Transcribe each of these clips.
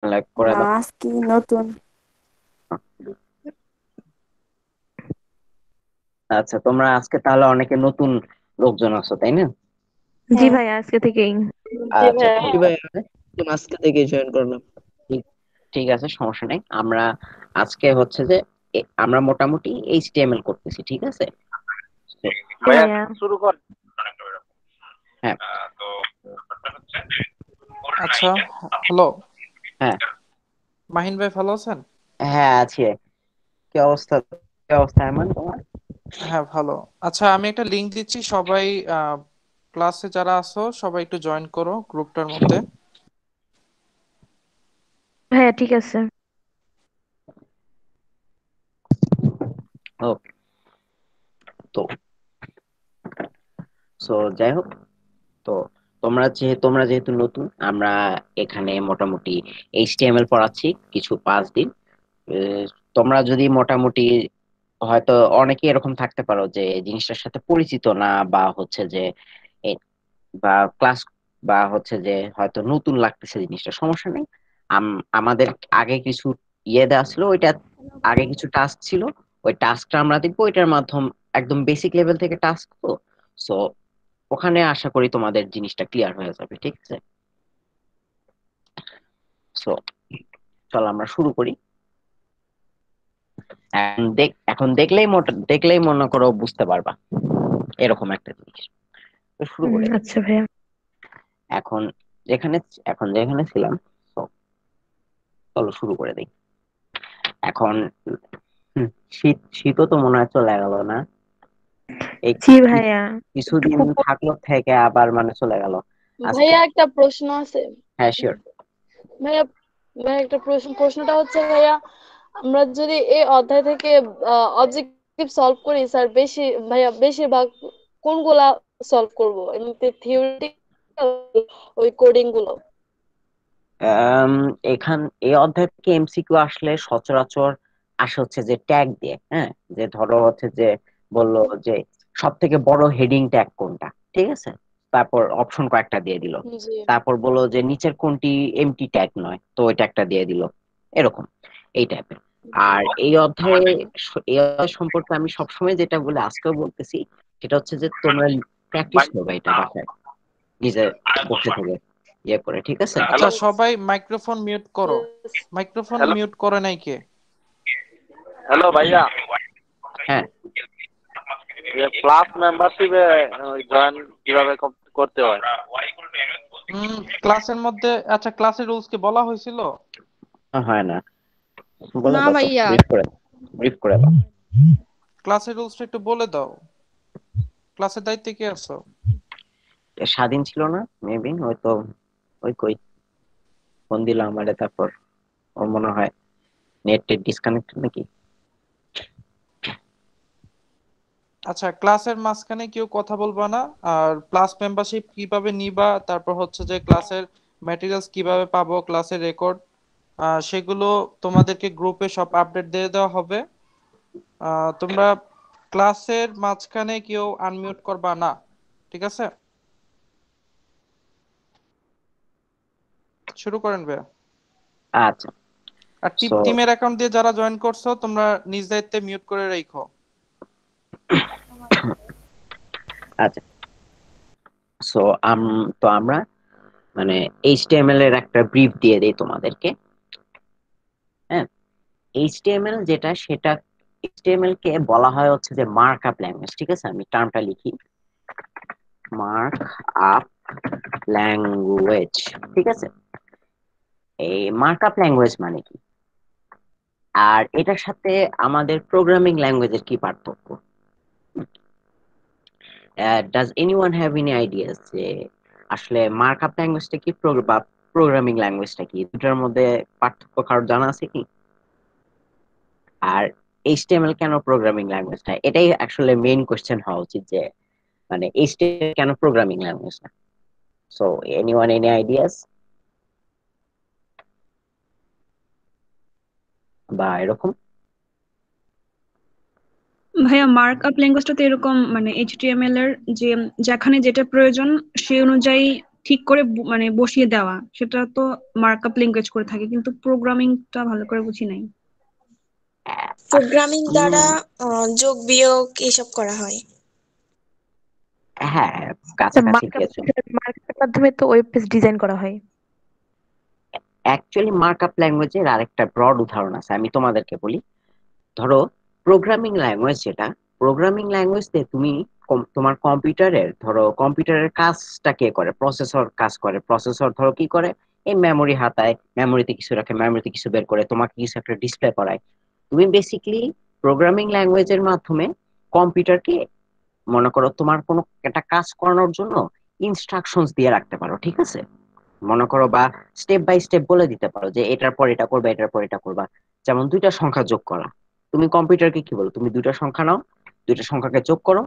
Like করে না, দাও। আজকে নতুন। আচ্ছা, তোমরা আজকে তাহলে অনেকে নতুন লোকজন আছো, তাই না? জি হ্যাঁ। ভাই, আজকে থেকেই। জি আচ্ছা, ভাইয়া, ঠিক জি ভাই, আমি আজকে থেকে জয়েন করলাম। ঠিক ঠিক আছে, সমস্যা নেই। আমরা আজকে হচ্ছে যে আমরা মোটামুটি এইচটিএমএল করতেছি, ঠিক আছে? তো, জি ভাইয়া ভাইয়া। শুরু কর। হ্যাঁ। আচ্ছা, হ্যালো হ্যাঁ। মাহিন ভাই, ভালো আছেন? হ্যাঁ, আছি। কি অবস্থা? কি অবস্থা এমন তোমার? হ্যাঁ, ভালো। আচ্ছা, আমি একটা লিংক দিচ্ছি, সবাই ক্লাসে যারা আছো সবাই একটু জয়েন করো গ্রুপটার মধ্যে। ভাইয়া ঠিক আছে। ওকে। তো সো যাই হোক, তো তোমরা যেহেতু নতুন, আমরা এখানে মোটামুটি এইচটিএমএল পড়াচ্ছি কিছু 5 দিন। আহ, তোমরা যদি মোটামুটি, হয়তো অনেকে এরকম থাকতে পারো যে জিনিসটার সাথে পরিচিত না, বা হচ্ছে যে এ- বা ক্লাস, বা হচ্ছে যে হয়তো নতুন লাগতেছে জিনিসটা, সমস্যা নেই। আমাদের আগে কিছু দেওয়া ছিল, ওইটা আগে কিছু টাস্ক ছিল, ওই টাস্কটা আমরা দেখবো। ওইটার মাধ্যম একদম বেসিক লেভেল থেকে টাস্ক তো, সো ওখানে আশা করি তোমাদের জিনিসটা ক্লিয়ার হয়ে যাবে, ঠিক আছে? সো চল আমরা শুরু করি। এখন দেখলেই মনে করো বুঝতে পারবা, এরকম একটা জিনিস। তো শুরু করে দিই। আচ্ছা ভাইয়া। এখন যেখানে এখন যেখানে ছিলাম, তো চলো শুরু করে দিই। এখন হুম, শীতও তো মনে হয় চলে গেল না? এই জি কি- ভাইয়া। একটু কিছুদিন খুব থাকলো, থেকে আবার মানে চলে গেল আজকে। ভাইয়া একটা প্রশ্ন আছে। হ্যাঁ, শিওর। ভাইয়া, ভাইয়া একটা প্রশ্নটা হচ্ছে ভাইয়া, আমরা যদি এই অধ্যায় থেকে অবজেক্টিভ সলভ করি স্যার, ভাইয়া বেশিরভাগ কোনগুলা সলভ করব, এমনিতে থিওরিটিক্যাল ওই কোডিং গুলো? আম, এই অধ্যায় থেকে এমসিকিউ আসলে সচরাচর আসে হচ্ছে যে ট্যাগ দিয়ে, হ্যাঁ। যে ধরো হচ্ছে যে বললো যে সব থেকে বড় হেডিং ট্যাগ কোনটা, ঠিক আছে? তারপর অপশন কয়েকটা দিয়ে দিল। জি। তারপর বললো যে নিচের কোনটি এমটি ট্যাগ নয়, তো ওইটা একটা দিয়ে দিল, এরকম, এই টাইপের। আর এই অধ্যায় সম্পর্কে আমি সবসময় যেটা বলে, আজকেও বলতেছি, সেটা হচ্ছে যে তোমরা প্র্যাকটিস করবে এটা বাসায়, নিজে বসে থেকে করে, ঠিক আছে? আচ্ছা, হ্যালো। সবাই মাইক্রোফোন মিউট করো। Yes. Microphone hello. মিউট করে নাই কে? হ্যালো ভাইয়া, হ্যাঁ। ক্লাস মেম্বারশিপে জয়েন কিভাবে করতে হয়? ক্লাসের মধ্যে, আচ্ছা, ক্লাসের রুলস কি বলা হয়েছিল? হয় না, বলে না দাও তো, ভাইয়া। ব্রিফ করে দাও। ক্লাসের রুলসটা একটু বলে দাও। ক্লাসের দায়িত্বে কে আছো? স্বাধীন ছিল না মেবি, হয়তো ওই কই ফোন দিল আমারে, তারপর ওর মনে হয় নেট টেট ডিসকানেক্টেড নাকি। আচ্ছা, ক্লাসের মাঝখানে কেউ কথা বলবা না। আর ক্লাস মেম্বারশিপ কিভাবে নিবা, তারপর হচ্ছে যে ক্লাসের ম্যাটেরিয়ালস কিভাবে পাবো, ক্লাসের রেকর্ড, সেগুলো তোমাদেরকে গ্রুপে সব আপডেট দিয়ে দেওয়া হবে। তোমরা ক্লাসের মাঝখানে কেউ আনমিউট করবা না, ঠিক আছে? শুরু করেন ভাইয়া। আচ্ছা। আর সো টিমের অ্যাকাউন্ট দিয়ে যারা জয়েন করছো, তোমরা নিজ দায়িত্বে মিউট করে রাখো। আচ্ছা। সো তো আমরা মানে এইচটিএমএল এর একটা ব্রিফ দিয়ে দেই তোমাদেরকে। হ্যাঁ, এইচটিএমএল যেটা, সেটা এইচটিএমএল কে বলা হয় হচ্ছে যে মার্ক আপ ল্যাঙ্গুয়েজ, ঠিক আছে? আমি টার্মটা লিখি, মার্ক আপ ল্যাঙ্গুয়েজ, ঠিক আছে? এই মার্ক আপ ল্যাঙ্গুয়েজ মানে কি, আর এটার সাথে আমাদের প্রোগ্রামিং ল্যাঙ্গুয়েজের কি পার্থক্য? Does anyone have any ideas যে আসলে মার্কআপ ল্যাঙ্গুয়েজটা কি, বা প্রোগ্রামিং ল্যাঙ্গুয়েজটা কি, দুটার মধ্যে পার্থক্য কারোর জানা আছে কি? আর এইচটিএমএল কেন প্রোগ্রামিং ল্যাঙ্গুয়েজ না, এটাই আসলে মেইন কোশ্চেন হওয়া উচিত, যে মানে এইচটিএমএল কেন প্রোগ্রামিং ল্যাঙ্গুয়েজ না? সো এনিওয়ান এনি আইডিয়াস, বা এরকম? ভাইয়া, মার্ক আপ ল্যাঙ্গুয়েজটা তো এরকম, মানে এইচটিএমএল এর যে যেখানে যেটা প্রয়োজন সেই অনুযায়ী ঠিক করে মানে বসিয়ে দেওয়া, সেটা তো মার্কআপ ল্যাঙ্গুয়েজ করে থাকে, কিন্তু প্রোগ্রামিংটা ভালো করে বুঝি নাই। প্রোগ্রামিং দ্বারা উম, যোগ বিয়োগ এসব করা হয়। হ্যাঁ, কাছাকাছি গিয়েছো। মার্কআপের মাধ্যমে তো ওয়েব পেজ ডিজাইন করা হয়। অ্যাকচুয়ালি মার্কআপ ল্যাঙ্গুয়েজের আরেকটা ব্রড উদাহরণ আছে, আমি তোমাদেরকে বলি। ধরো প্রোগ্রামিং ল্যাঙ্গুয়েজ, যেটা প্রোগ্রামিং ল্যাঙ্গুয়েজ দিয়ে তুমি তোমার কম্পিউটারের, ধরো কম্পিউটারের কাজটা কে করে, প্রসেসর কাজ করে। প্রসেসর ধরো কি করে, এই মেমোরি হাতায়, মেমোরিতে কিছু রাখে, মেমোরিতে কিছু বের করে তোমাকে কিছু একটা ডিসপ্লে করায়। তুমি বেসিক্যালি প্রোগ্রামিং ল্যাঙ্গুয়েজের মাধ্যমে কম্পিউটারকে, মনে করো তোমার কোনো একটা কাজ করানোর জন্য ইনস্ট্রাকশনস দিয়ে রাখতে পারো, ঠিক আছে? মনে করো বা স্টেপ বাই স্টেপ বলে দিতে পারো যে এটার পর এটা করবা, এটার পর এটা করবা। যেমন দুইটা সংখ্যা যোগ করা, তুমি কম্পিউটারকে কি বলো, তুমি দুইটা সংখ্যা নাও, দুইটা সংখ্যাকে যোগ করো,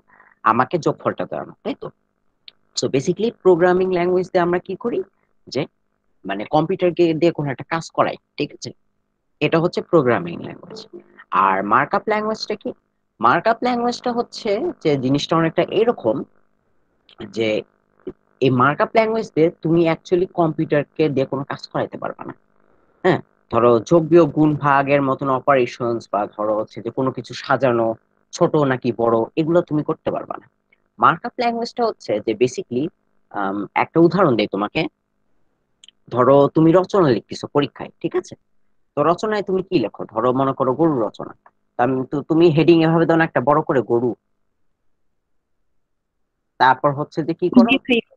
আমাকে যোগফলটা দাও, তাই তো? সো বেসিক্যালি প্রোগ্রামিং ল্যাঙ্গুয়েজ দিয়ে আমরা কি করি, যে মানে কম্পিউটারকে দিয়ে কোনো একটা কাজ করাই, ঠিক আছে? এটা হচ্ছে প্রোগ্রামিং ল্যাঙ্গুয়েজ। আর মার্কআপ ল্যাঙ্গুয়েজটা কি? মার্কআপ ল্যাঙ্গুয়েজটা হচ্ছে যে জিনিসটা অনেকটা এরকম, যে এই মার্কআপ ল্যাঙ্গুয়েজ দিয়ে তুমি অ্যাকচুয়ালি কম্পিউটারকে দিয়ে কোনো কাজ করাইতে পারবে না। হ্যাঁ, ধরো যোগ বিয়োগ গুণ ভাগের মতন অপারেশনস, বা ধরো হচ্ছে যে কোনো কিছু সাজানো, ছোট নাকি বড়, এগুলো তুমি করতে পারবে না। মার্কআপ ল্যাঙ্গুয়েজটা হচ্ছে যে বেসিকলি, একটা উদাহরণ দেই তোমাকে। ধরো তুমি রচনা লিখতেছো পরীক্ষায়, ঠিক আছে? তো রচনায় তুমি কি লেখো, ধরো মনে করো গরু রচনা। তো তুমি হেডিং এভাবে দাও না, একটা বড় করে গরু। তারপর হচ্ছে যে কি করো, জি ভাইয়া।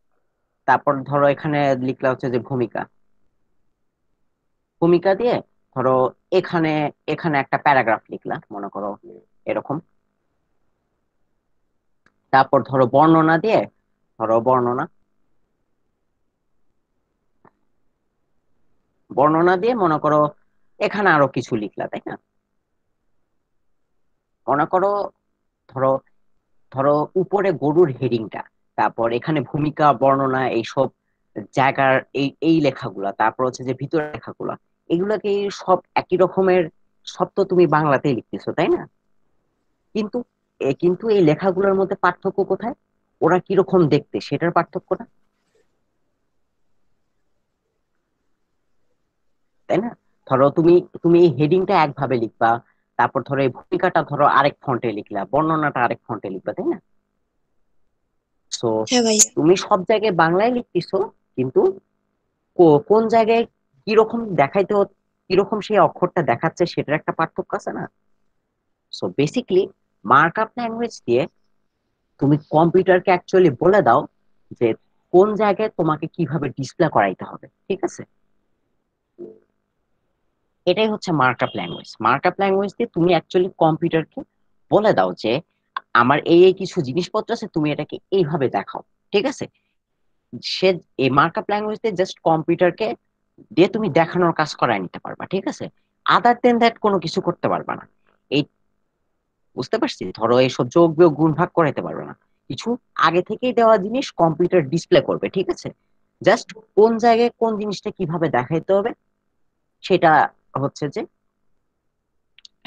তারপর ধরো এখানে লিখলা হচ্ছে যে ভূমিকা। ভূমিকা দিয়ে ধরো এখানে এখানে একটা প্যারাগ্রাফ লিখলা, মনে করো এরকম। তারপর ধরো বর্ণনা দিয়ে, ধরো বর্ণনা, বর্ণনা দিয়ে মনে করো এখানে আরো কিছু লিখলা, তাই না? মনে করো, ধরো ধরো উপরে গরুর হেডিংটা, তারপর এখানে ভূমিকা, বর্ণনা, এইসব জায়গার এই এই লেখাগুলা, তারপর হচ্ছে যে ভিতরের লেখাগুলা, এগুলাকে সব একই রকমের। সব তো তুমি বাংলাতেই লিখতেছো, তাই না? কিন্তু কিন্তু এই লেখাগুলোর মধ্যে পার্থক্য কোথায়? ওরা কিরকম দেখতে, সেটার পার্থক্যটা, তাই না? ধরো তুমি তুমি এই হেডিংটা একভাবে লিখবা, তারপর ধরো এই ভূমিকাটা ধরো আরেক ফন্টে লিখলা, বর্ণনাটা আরেক ফন্টে লিখবা, তাই না? সো হ্যাঁ ভাইয়া। তুমি সব জায়গায় বাংলায় লিখতেছো, কিন্তু কোন জায়গায় কিরকম দেখাইতে কিরকম সেই অক্ষরটা দেখাচ্ছে, সেটার একটা পার্থক্য আছে না? সো বেসিকলি মার্কআপ ল্যাঙ্গুয়েজ দিয়ে তুমি কম্পিউটারকে অ্যাকচুয়ালি বলে দাও যে কোন জায়গায় তোমাকে কিভাবে ডিসপ্লে করাইতে হবে, ঠিক আছে? এটাই হচ্ছে মার্কআপ ল্যাঙ্গুয়েজ। মার্কআপ ল্যাঙ্গুয়েজ দিয়ে তুমি অ্যাকচুয়ালি কম্পিউটারকে বলে দাও যে আমার এই এই কিছু জিনিসপত্র আছে, তুমি এটাকে এইভাবে দেখাও, ঠিক আছে? সে এই মার্কআপ ল্যাঙ্গুয়েজ দিয়ে জাস্ট কম্পিউটারকে দিয়ে তুমি দেখানোর কাজ করায় নিতে পারবা, ঠিক আছে? আদার দেন দ্যাট কোনো কিছু করতে পারবা না। এই, বুঝতে পারছি? ধরো এইসব যোগ বিয়োগ গুণ ভাগ করাইতে পারবে না, কিছু আগে থেকেই দেওয়া জিনিস কম্পিউটার ডিসপ্লে করবে, ঠিক আছে? জাস্ট কোন জায়গায় কোন জিনিসটা কিভাবে দেখাইতে হবে, সেটা হচ্ছে যে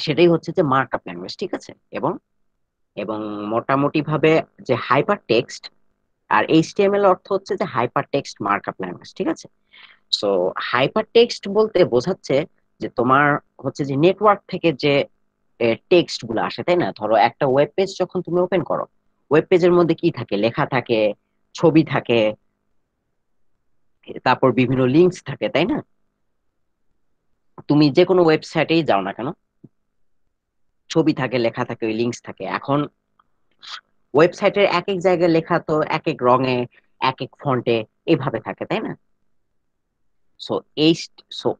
সেটাই হচ্ছে যে মার্কআপ ল্যাঙ্গুয়েজ, ঠিক আছে? এবং এবং মোটামুটি ভাবে যে হাইপার টেক্সট আর এইচটিএমএল অর্থ হচ্ছে যে হাইপার টেক্সট মার্কআপ ল্যাঙ্গুয়েজ, ঠিক আছে? সো হাইপার টেক্সট বলতে বোঝাচ্ছে যে তোমার হচ্ছে যে নেটওয়ার্ক থেকে যে টেক্সট গুলো আসে, তাই না? ধরো একটা ওয়েব পেজ যখন তুমি ওপেন করো, ওয়েব পেজের মধ্যে কি থাকে, লেখা থাকে, ছবি থাকে, তারপর বিভিন্ন লিঙ্কস থাকে, তাই না? তুমি যে কোনো ওয়েবসাইটেই যাও না কেন, ছবি থাকে, লেখা থাকে, ওই লিঙ্কস থাকে। এখন ওয়েবসাইটের এক এক জায়গায় লেখা তো এক এক রঙে, এক এক ফন্টে এইভাবে থাকে, তাই না? সো এই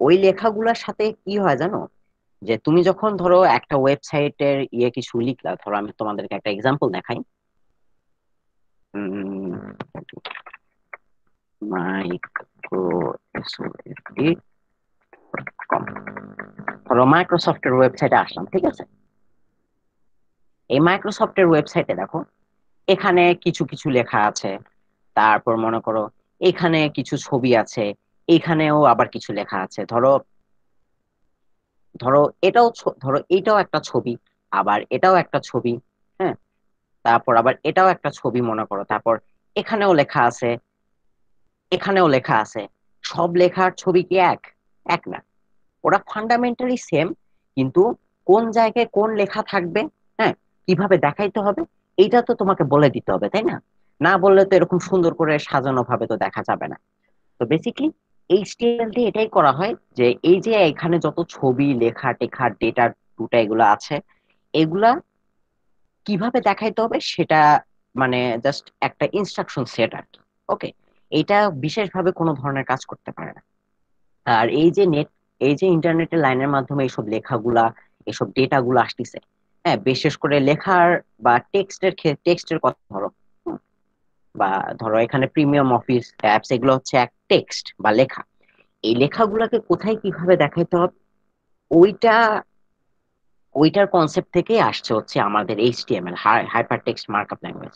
ওই লেখাগুলোর সাথে কি হয় জানো, যে তুমি যখন ধরো একটা ওয়েবসাইটের কিছু লিখলা, ধরো আমি তোমাদেরকে একটা এক্সাম্পল দেখাই। ধরো মাইক্রোসফটের ওয়েবসাইটে আসলাম, ঠিক আছে? এই মাইক্রোসফটের ওয়েবসাইটে দেখো, এখানে কিছু কিছু লেখা আছে, তারপর মনে করো এখানে কিছু ছবি আছে, এখানেও আবার কিছু লেখা আছে। ধরো ধরো ধরো এটাও একটা ছবি, আবার এটাও একটা ছবি, হ্যাঁ? তারপর আবার এটাও একটা ছবি মনে করো, তারপর এখানেও লেখা আছে, এখানেও লেখা আছে, সব লেখার ছবি কি এক? এক না। ওরা ফান্ডামেন্টালি সেম, কিন্তু কোন জায়গায় কোন লেখা থাকবে, হ্যাঁ, কিভাবে দেখাইতে হবে, এইটা তো তোমাকে বলে দিতে হবে, তাই না? না বললে তো এরকম সুন্দর করে সাজানো ভাবে তো দেখা যাবে না। তো বেসিকলি এইচটিএমএল দিয়ে এটাই করা হয় যে এই যে এখানে যত ছবি, লেখা টেখা, ডেটা ডুটা এগুলো আছে, এগুলা কিভাবে দেখাইতে হবে সেটা মানে জাস্ট একটা ইনস্ট্রাকশন সেট আর কি। ওকে, এটা বিশেষভাবে কোনো ধরনের কাজ করতে পারে না। আর এই যে ইন্টারনেটের লাইনের মাধ্যমে এইসব লেখাগুলা, এসব ডেটাগুলো আসতেছে, হ্যাঁ, বিশেষ করে লেখার বা টেক্সটের কথা ধরো, হুম, বা ধরো এখানে প্রিমিয়াম অফিস অ্যাপস, এগুলো হচ্ছে এক টেক্সট বা লেখা। এই লেখাগুলোকে কোথায় কিভাবে দেখাইতে হবে, ওইটা ওইটার কনসেপ্ট থেকেই আসছে হচ্ছে আমাদের HTML, hyper text markup language.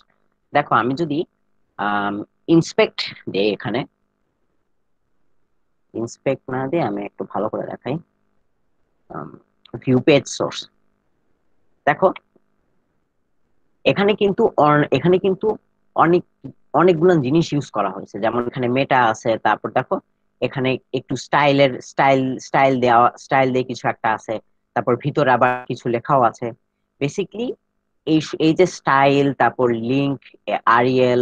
দেখো আমি যদি ইন্সপেক্ট দেই, এখানে ইন্সপেক্ট না দিয়ে আমি একটু ভালো করে দেখাই, ভিউ পেজ সোর্স। দেখো এখানে কিন্তু অনেক অনেকগুলো জিনিস ইউজ করা হয়েছে, যেমন এখানে মেটা আছে, তারপর দেখো এখানে একটু স্টাইল দিয়ে কিছু একটা আছে, তারপর ভিতরে আবার কিছু লেখাও আছে। বেসিকলি এই যে স্টাইল, তারপর লিংক, আরিয়েল,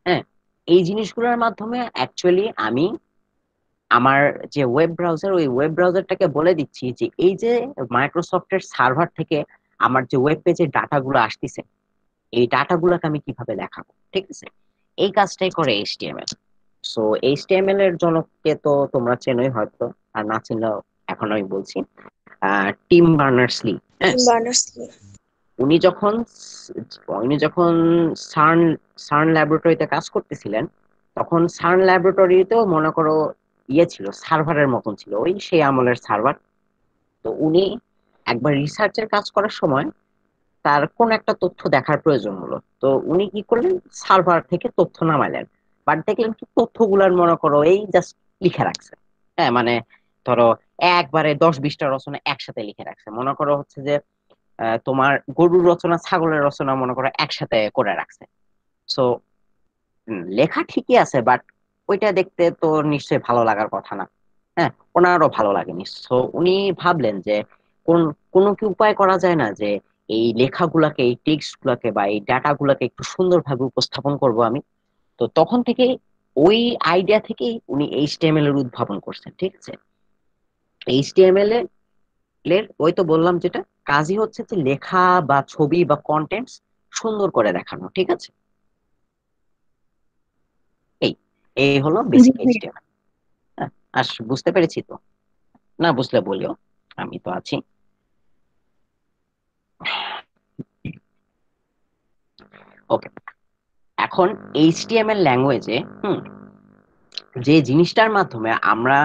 হ্যাঁ, এই জিনিসগুলোর মাধ্যমে অ্যাকচুয়ালি আমি আমার যে ওয়েব ব্রাউজার, ওই ওয়েব ব্রাউজারটাকে বলে দিচ্ছি যে এই যে মাইক্রোসফটের সার্ভার থেকে আমার যে ওয়েব পেজের ডাটাগুলো আসতেছে, এই ডাটাগুলোকে আমি কিভাবে দেখাবো, ঠিক আছে? এই কাজটাই করে এইচটিএমএল। সো এইচটিএমএল এর জনককে তো তোমরা চেনোই হয়তো, আর না চিনলেও এখন আমি বলছি, টিম বার্নার্স-লি। হ্যাঁ, টিম বার্নার্স-লি। উনি যখন উনি যখন সার্ন সার্ন ল্যাবরেটরিতে কাজ করতেছিলেন, তখন সার্ন ল্যাবরেটরিতেও মনে করো ইয়ে ছিল, সার্ভারের মতন ছিল, ওই সেই আমলের সার্ভার। তো উনি একবার রিসার্চের কাজ করার সময় তার কোন একটা তথ্য দেখার প্রয়োজন হলো, তো উনি কি করলেন, সার্ভার থেকে তথ্য নামাইলেন। বাট দেখলেন কি, তথ্যগুলার মনে করো এই জাস্ট লিখে রাখছে, হ্যাঁ, মানে ধরো একবারে 10-20টা রচনা একসাথে লিখে রাখছে, মনে করো হচ্ছে যে তোমার গরুর রচনা, ছাগলের রচনা মনে করো একসাথে করে রাখছে। সো লেখা ঠিকই আছে, বাট ওইটা দেখতে তো নিশ্চয়ই ভালো লাগার কথা না, হ্যাঁ, ওনারও ভালো লাগেনি। সো উনি ভাবলেন যে কোন কোনো কি উপায় করা যায় না, যে এই লেখাগুলাকে, এই টেক্সট গুলাকে বা এই ডাটা গুলাকে একটু সুন্দরভাবে উপস্থাপন করব আমি। তো তখন থেকে ওই আইডিয়া থেকেই উনি এইচটিএমএল এর উদ্ভাবন করছেন, ঠিক আছে? এইচটিএমএল এর ওই তো বললাম যেটা কাজই হচ্ছে যে লেখা বা ছবি বা কন্টেন্টস সুন্দর করে দেখানো, ঠিক আছে? এই এই হলো জি বেসিক ভাইয়া। এইচটিএমএল। হ্যাঁ, বুঝতে পেরেছি তো? না বুঝলে বলিও, আমি তো আছি। ওকে, এখন এইচটিএমএল ল্যাঙ্গুয়েজে যে জিনিসটার মাধ্যমে আমরা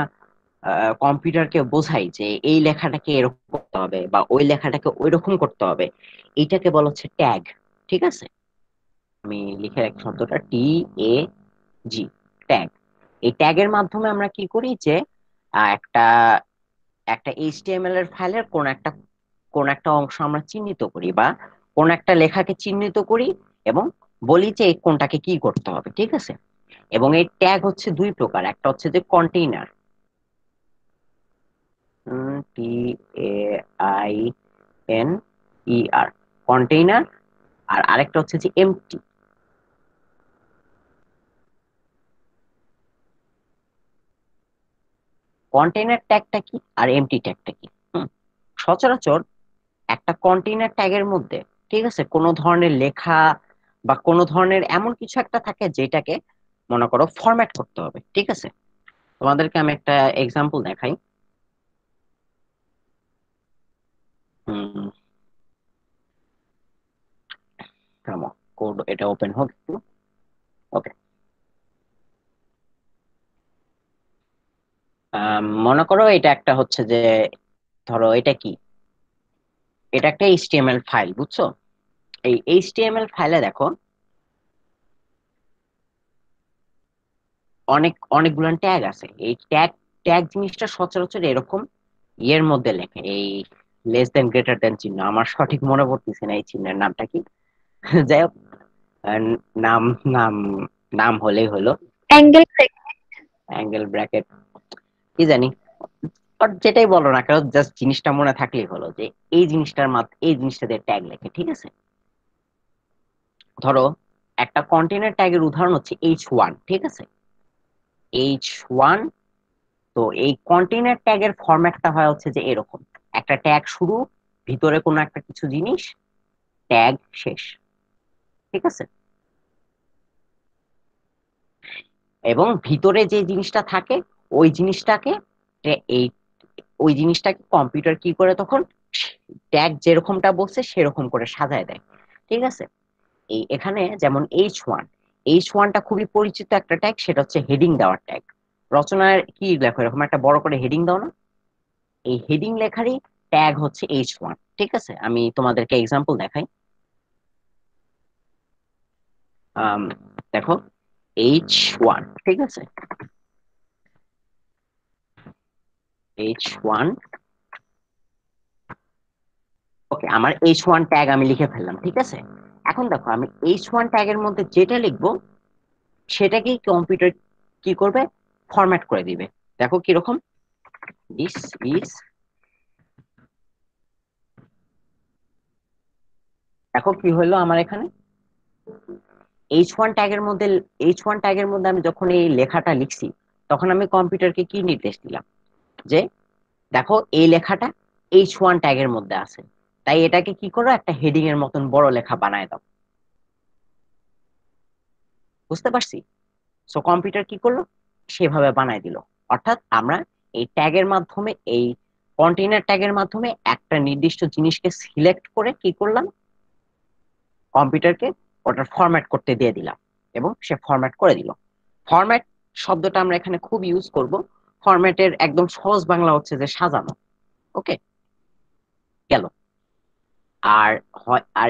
কম্পিউটারকে বোঝাই যে এই লেখাটাকে এরকম করতে হবে বা ওই লেখাটাকে ওই রকম করতে হবে, এইটাকে বলা হচ্ছে ট্যাগ, ঠিক আছে? আমি লিখে রাখি শব্দটা, TAG, ট্যাগ। এই ট্যাগের মাধ্যমে আমরা কি করি যে একটা একটা এইচটিএমএল এর ফাইলের কোন একটা অংশ আমরা চিহ্নিত করি, বা কোন একটা লেখাকে চিহ্নিত করি, এবং বলি যে এই কোনটাকে কি করতে হবে, ঠিক আছে? এবং এই ট্যাগ হচ্ছে দুই প্রকার, একটা হচ্ছে যে কন্টেইনার, TAINER, কন্টেইনার, আর আরেকটা হচ্ছে যে এমটি। কন্টেইনার ট্যাগটা কি আর এমটি ট্যাগটা কি? সচরাচর একটা কন্টেইনার ট্যাগের মধ্যে, ঠিক আছে, কোনো ধরনের লেখা বা কোনো ধরনের এমন কিছু একটা থাকে যেটাকে মনে করো ফরম্যাট করতে হবে, ঠিক আছে? তোমাদেরকে আমি একটা এক্সাম্পল দেখাই। কোড এটা ওপেন হোক একটু। ওকে, মনে করো এটা একটা হচ্ছে যে, ধরো এটা কি, এটা একটা এইচটিএমএল ফাইল, বুঝছো? এই এইচটিএমএল ফাইলে দেখো অনেকগুলো ট্যাগ আছে। এই ট্যাগ ট্যাগ জিনিসটা সচরাচর এরকম ইয়ের মধ্যে লেখে, এই লেস দেন গ্রেটার দেন চিহ্ন, আমার সঠিক মনে পড়তেছে না এই চিহ্নের নামটা কি। যাই হোক, আহ, নাম নাম নাম হলেই হলো। অ্যাঙ্গেল ব্র্যাকেট কি জানি, বাট যেটাই বলো না কেন জাস্ট জিনিসটা মনে থাকলেই হলো যে এই জিনিসটা দিয়ে ট্যাগ লেখে, ঠিক আছে। ধরো একটা কন্টেনার ট্যাগের উদাহরণ হচ্ছে H1, ঠিক আছে। H1, তো এই কন্টেনার ট্যাগের ফরম্যাটটা হয় হচ্ছে যে এরকম, একটা ট্যাগ শুরু, ভিতরে কোনো একটা কিছু জিনিস, ট্যাগ শেষ, ঠিক আছে। এবং ভিতরে যে জিনিসটা থাকে ওই জিনিসটাকে এই ওই জিনিসটাকে কম্পিউটার কি করে তখন ট্যাগ যেরকমটা বলছে সেরকম করে সাজায় দেয়, ঠিক আছে। এই এখানে যেমন H1টা খুবই পরিচিত একটা ট্যাগ, সেটা হচ্ছে হেডিং দেওয়ার ট্যাগ। রচনার কি লেখো, এরকম একটা বড় করে হেডিং দাও না, এই হেডিং লেখারই ট্যাগ হচ্ছে H1, ঠিক আছে। আমি তোমাদেরকে এক্সাম্পল দেখাই। আম, দেখো H1, ঠিক আছে। H1, ওকে, আমার H1 ট্যাগ আমি লিখে ফেললাম, ঠিক আছে। এখন দেখো আমি H1 ট্যাগের মধ্যে যেটা লিখবো সেটাকেই কম্পিউটার কি করবে, ফরম্যাট করে দিবে। দেখো কিরকম, দিস ইজ, দেখো কি হলো আমার এখানে H1 ট্যাগের মধ্যে আমি যখন এই লেখাটা লিখছি তখন আমি কম্পিউটারকে কি নির্দেশ দিলাম যে দেখো এই লেখাটা H1 ট্যাগের মধ্যে আছে, তাই এটাকে কি করো, একটা হেডিং এর মতন বড় লেখা বানায় দাও। বুঝতে পারছি? সো কম্পিউটার কি করলো, সেভাবে বানায় দিল। অর্থাৎ আমরা এই ট্যাগের মাধ্যমে, এই কন্টেইনার ট্যাগের মাধ্যমে একটা নির্দিষ্ট জিনিসকে সিলেক্ট করে কি করলাম, কম্পিউটারকে ওটার ফরম্যাট করতে দিয়ে দিলাম এবং সে ফরম্যাট করে দিল। ফরম্যাট শব্দটা আমরা এখানে খুব ইউজ করব। ফরম্যাটের একদম সহজ বাংলা হচ্ছে যে সাজানো। ওকে, গেল। আর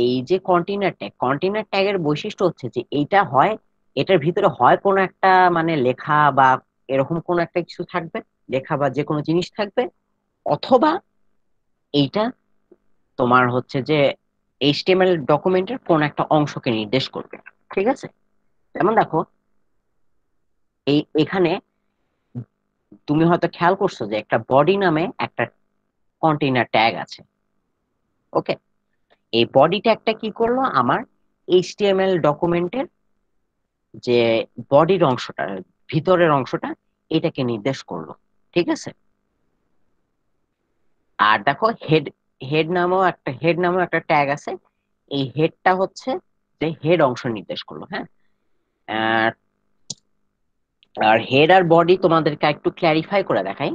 এই যে কন্টেইনার ট্যাগের বৈশিষ্ট্য হচ্ছে যে এইটা হয়, এটার ভিতরে হয় কোনো একটা মানে লেখা বা এরকম কোনো একটা কিছু থাকবে, লেখা বা যে কোনো জিনিস থাকবে, অথবা এইটা তোমার হচ্ছে যে এইচটিএমএল ডকুমেন্টের কোন একটা অংশকে নির্দেশ করবে, ঠিক আছে। যেমন দেখো এখানে তুমি হয়তো খেয়াল করছো যে একটা বডি নামে একটা কন্টেইনার ট্যাগ আছে। ওকে, এই বডি ট্যাগটা কি করলো, আমার এইচটিএমএল ডকুমেন্টের যে বডির অংশটা, ভিতরের অংশটা, এটাকে নির্দেশ করলো, ঠিক আছে। আর দেখো হেড নামেও একটা ট্যাগ আছে, এই হেডটা হচ্ছে যে হেড অংশ নির্দেশ করলো, হ্যাঁ। আহ, আর হেড আর বডি তোমাদেরকে একটু ক্ল্যারিফাই করে দেখাই।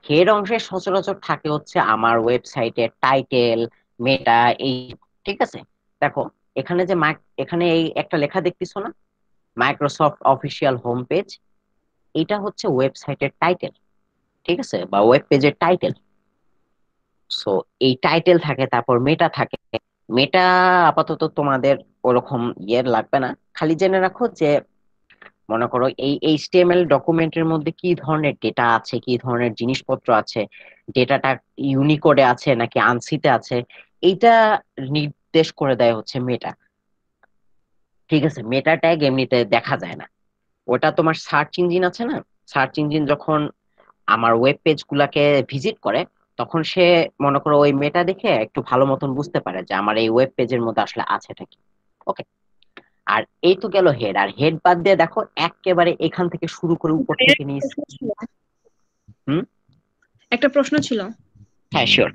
হেড অংশে সচরাচর থাকে হচ্ছে আমার ওয়েবসাইটের টাইটেল, মেটা, এই, ঠিক আছে। দেখো এখানে এখানে এই একটা লেখা দেখতেছো না, মাইক্রোসফট অফিসিয়াল হোম পেজ, এটা হচ্ছে ওয়েবসাইটের টাইটেল, ঠিক আছে, বা ওয়েব পেজের টাইটেল। সো এই টাইটেল থাকে, তারপর মেটা থাকে। মেটা আপাতত তোমাদের ওরকম ইয়ের লাগবে না, খালি জেনে রাখো যে মনে করো এই এইচটিএমএল ডকুমেন্টের মধ্যে কি ধরনের ডেটা আছে, কি ধরনের জিনিসপত্র আছে, ডেটাটা ইউনিকোডে আছে নাকি আনসিতে আছে, এইটা নির্দেশ করে দেয় হচ্ছে মেটা, ঠিক আছে। মেটা ট্যাগ এমনিতে দেখা যায় না, ওটা তোমার সার্চ ইঞ্জিন আছে না, সার্চ ইঞ্জিন যখন আমার ওয়েব পেজ গুলাকে ভিজিট করে তখন সে মনে করো ওই মেটা দেখে একটু ভালো মতন বুঝতে পারে যে আমার এই ওয়েব পেজের মধ্যে আসলে আছেটা কি। ওকে, আর এই তো গেল হেড। আর হেড বাদ দিয়ে দেখো একেবারে এখান থেকে শুরু করে উপর ভাইয়া, থেকে নিচ। হুম, একটা প্রশ্ন ছিল। হ্যাঁ শিওর।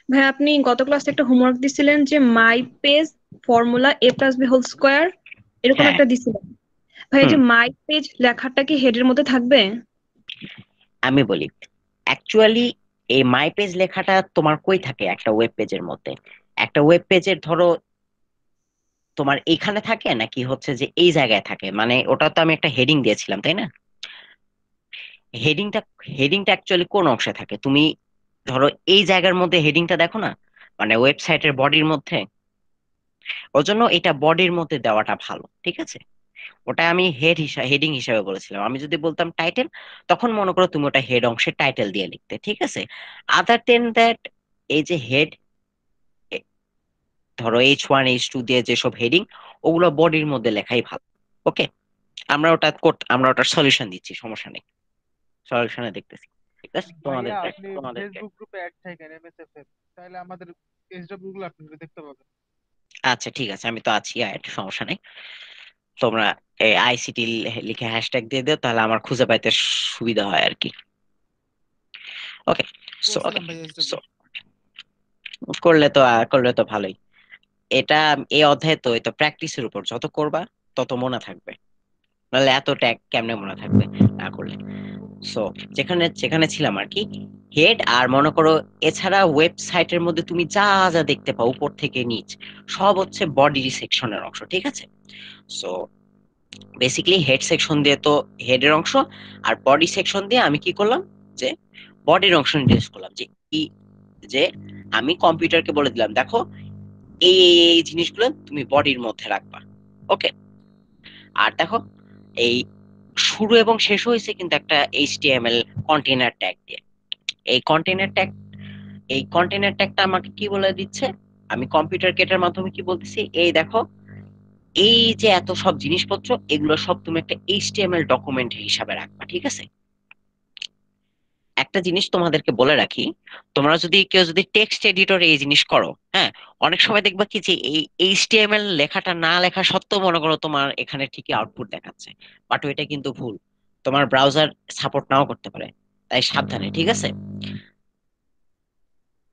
ভাই, আপনি গত ক্লাসে একটা হোমওয়ার্ক দিছিলেন যে মাই পেজ ফর্মুলা a+b² এরকম হ্যাঁ, একটা দিছিলেন। ভাই, এই হুম, যে মাই পেজ লেখাটা কি হেডের মধ্যে থাকবে? আমি বলি অ্যাকচুয়ালি এই মাই পেজ লেখাটা তোমার কই থাকে একটা ওয়েব পেজের মধ্যে, একটা ওয়েব পেজের ধরো তোমার এইখানে থাকে নাকি হচ্ছে যে এই জায়গায় থাকে, মানে ওটা তো আমি একটা হেডিং দিয়েছিলাম তাই না। হেডিংটা হেডিংটা অ্যাকচুয়ালি কোন অংশে থাকে, তুমি ধরো এই জায়গার মধ্যে হেডিংটা দেখো না, মানে ওয়েবসাইটের বডির মধ্যে। ওর জন্য এটা বডির মধ্যে দেওয়াটা ভালো, ঠিক আছে। ওটা আমি হেডিং হিসাবে বলেছিলাম। আমি যদি বলতাম টাইটেল, তখন মনে করো তুমি ওটা হেড অংশে টাইটেল দিয়ে লিখতে, ঠিক আছে। আদার দেন দ্যাট, এই যে হেড, ধরো H1 H2 দিয়ে যেসব হেডিং, ওগুলো বডির মধ্যে লেখাই ভালো। ওকে, আমরা ওটার সলিউশন দিচ্ছি, সমস্যা নেই, সলিউশনে দেখতেছি। ঠিক আছে, ভাইয়া তোমাদেরকে আপনি তোমাদেরকে ফেসবুক গ্রুপে অ্যাড থাকেন এমএসএফ এর, তাহলে আমাদের এসডব্লিউ গুলো আপনি দেখতে পাবেন। আচ্ছা ঠিক আছে, আমি তো আছি, একটু সমস্যা নেই। তোমরা আইসিটি লিখে হ্যাশট্যাগ দিয়ে দিও, তাহলে আমার খুঁজে পাইতে সুবিধা হয় আর কি। ওকে, ওকে, করছিলাম ভাই সো এসডব্লিউ। করলে তো ভালোই। এটা এই অধ্যায়ে তো এই তো প্র্যাকটিসের উপর, যত করবা তত মনে থাকবে, নাহলে এত ট্যাগ কেমনে মনে থাকবে না করলে। সো যেখানে যেখানে ছিলাম আর কি, হেড আর মনে করো, এছাড়া ওয়েবসাইটের মধ্যে তুমি যা যা দেখতে পাও উপর থেকে নিচ, সব হচ্ছে বডি সেকশনের অংশ, ঠিক আছে। সো বেসিক্যালি হেড সেকশন দিয়ে তো হেডের অংশ, আর বডি সেকশন দিয়ে আমি কি করলাম, যে বডির অংশ ইন্ট্রোডিউস করলাম, যে যে আমি কম্পিউটারকে বলে দিলাম, দেখো এই জিনিসগুলো তুমি বডির মধ্যে রাখবা। ওকে, আর দেখো এই শুরু এবং শেষ হয়েছে কিন্তু একটা এইচটিএমএল কন্টেইনার ট্যাগ দিয়ে। এই কন্টেইনার ট্যাগ এই কন্টেইনার ট্যাগটা আমাকে কি বলে দিচ্ছে, আমি কম্পিউটার কেটার মাধ্যমে কি বলতেছি, এই দেখো এই যে এত সব জিনিসপত্র, এগুলো সব তুমি একটা এইচটিএমএল ডকুমেন্ট হিসাবে রাখবা, ঠিক আছে। একটা জিনিস তোমাদেরকে বলে রাখি, তোমরা যদি কেউ যদি টেক্সট এডিটরে এই জিনিস করো, হ্যাঁ, অনেক সময় দেখবা কি যে এই এইচটিএমএল লেখাটা না লেখা সত্ত্বেও মনে করো তোমার এখানে ঠিকই আউটপুট দেখাচ্ছে, বাট ওইটা কিন্তু ভুল, তোমার ব্রাউজার সাপোর্ট নাও করতে পারে, তাই সাবধানে, ঠিক আছে।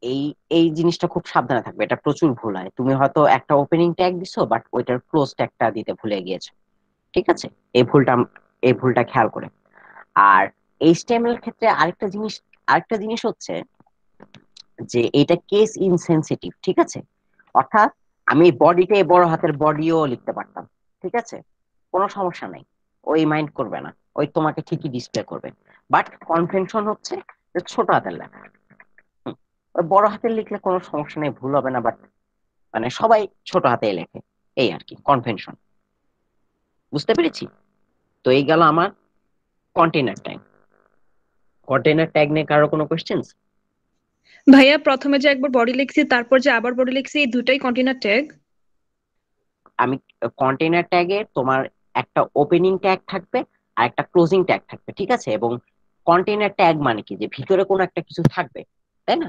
এই এই জিনিসটা খুব সাবধানে থাকবে, এটা প্রচুর ভুল হয়, তুমি হয়তো একটা ওপেনিং ট্যাগ দিছো বাট ওইটার ক্লোজ ট্যাগটা দিতে ভুলে গিয়েছো, ঠিক আছে। এই ভুলটা এই ভুলটা খেয়াল করে। আর এইচটিএমএল এর ক্ষেত্রে আরেকটা জিনিস হচ্ছে যে এটা কেস ইনসেনসিটিভ, ঠিক আছে। অর্থাৎ আমি বডিতে বড় হাতের বডিও লিখতে পারতাম, ঠিক আছে, কোনো সমস্যা নাই, ওই মাইন্ড করবে না, ওই তোমাকে ঠিকই ডিসপ্লে করবে। বাট কনভেনশন হচ্ছে যে ছোট হাতের লেখা, হুম, ওই বড় হাতের লিখলে কোনো সমস্যা নেই, ভুল হবে না, বাট মানে সবাই ছোট হাতে লেখে, এই আর কি কনভেনশন। বুঝতে পেরেছি। তো এই গেল আমার কন্টেইনার ট্যাগ নিয়ে কারো কোনো কোয়েশ্চেন্স? ভাইয়া প্রথমে যে একবার বডি লিখছি তারপর যে আবার বডি লিখছি, এই দুটাই কন্টেইনার ট্যাগ? আমি কন্টেইনার ট্যাগে তোমার একটা ওপেনিং ট্যাগ থাকবে আর একটা ক্লোজিং ট্যাগ থাকবে, ঠিক আছে। এবং কন্টেইনার ট্যাগ মানে কি, যে ভিতরে কোনো একটা কিছু থাকবে, তাই না,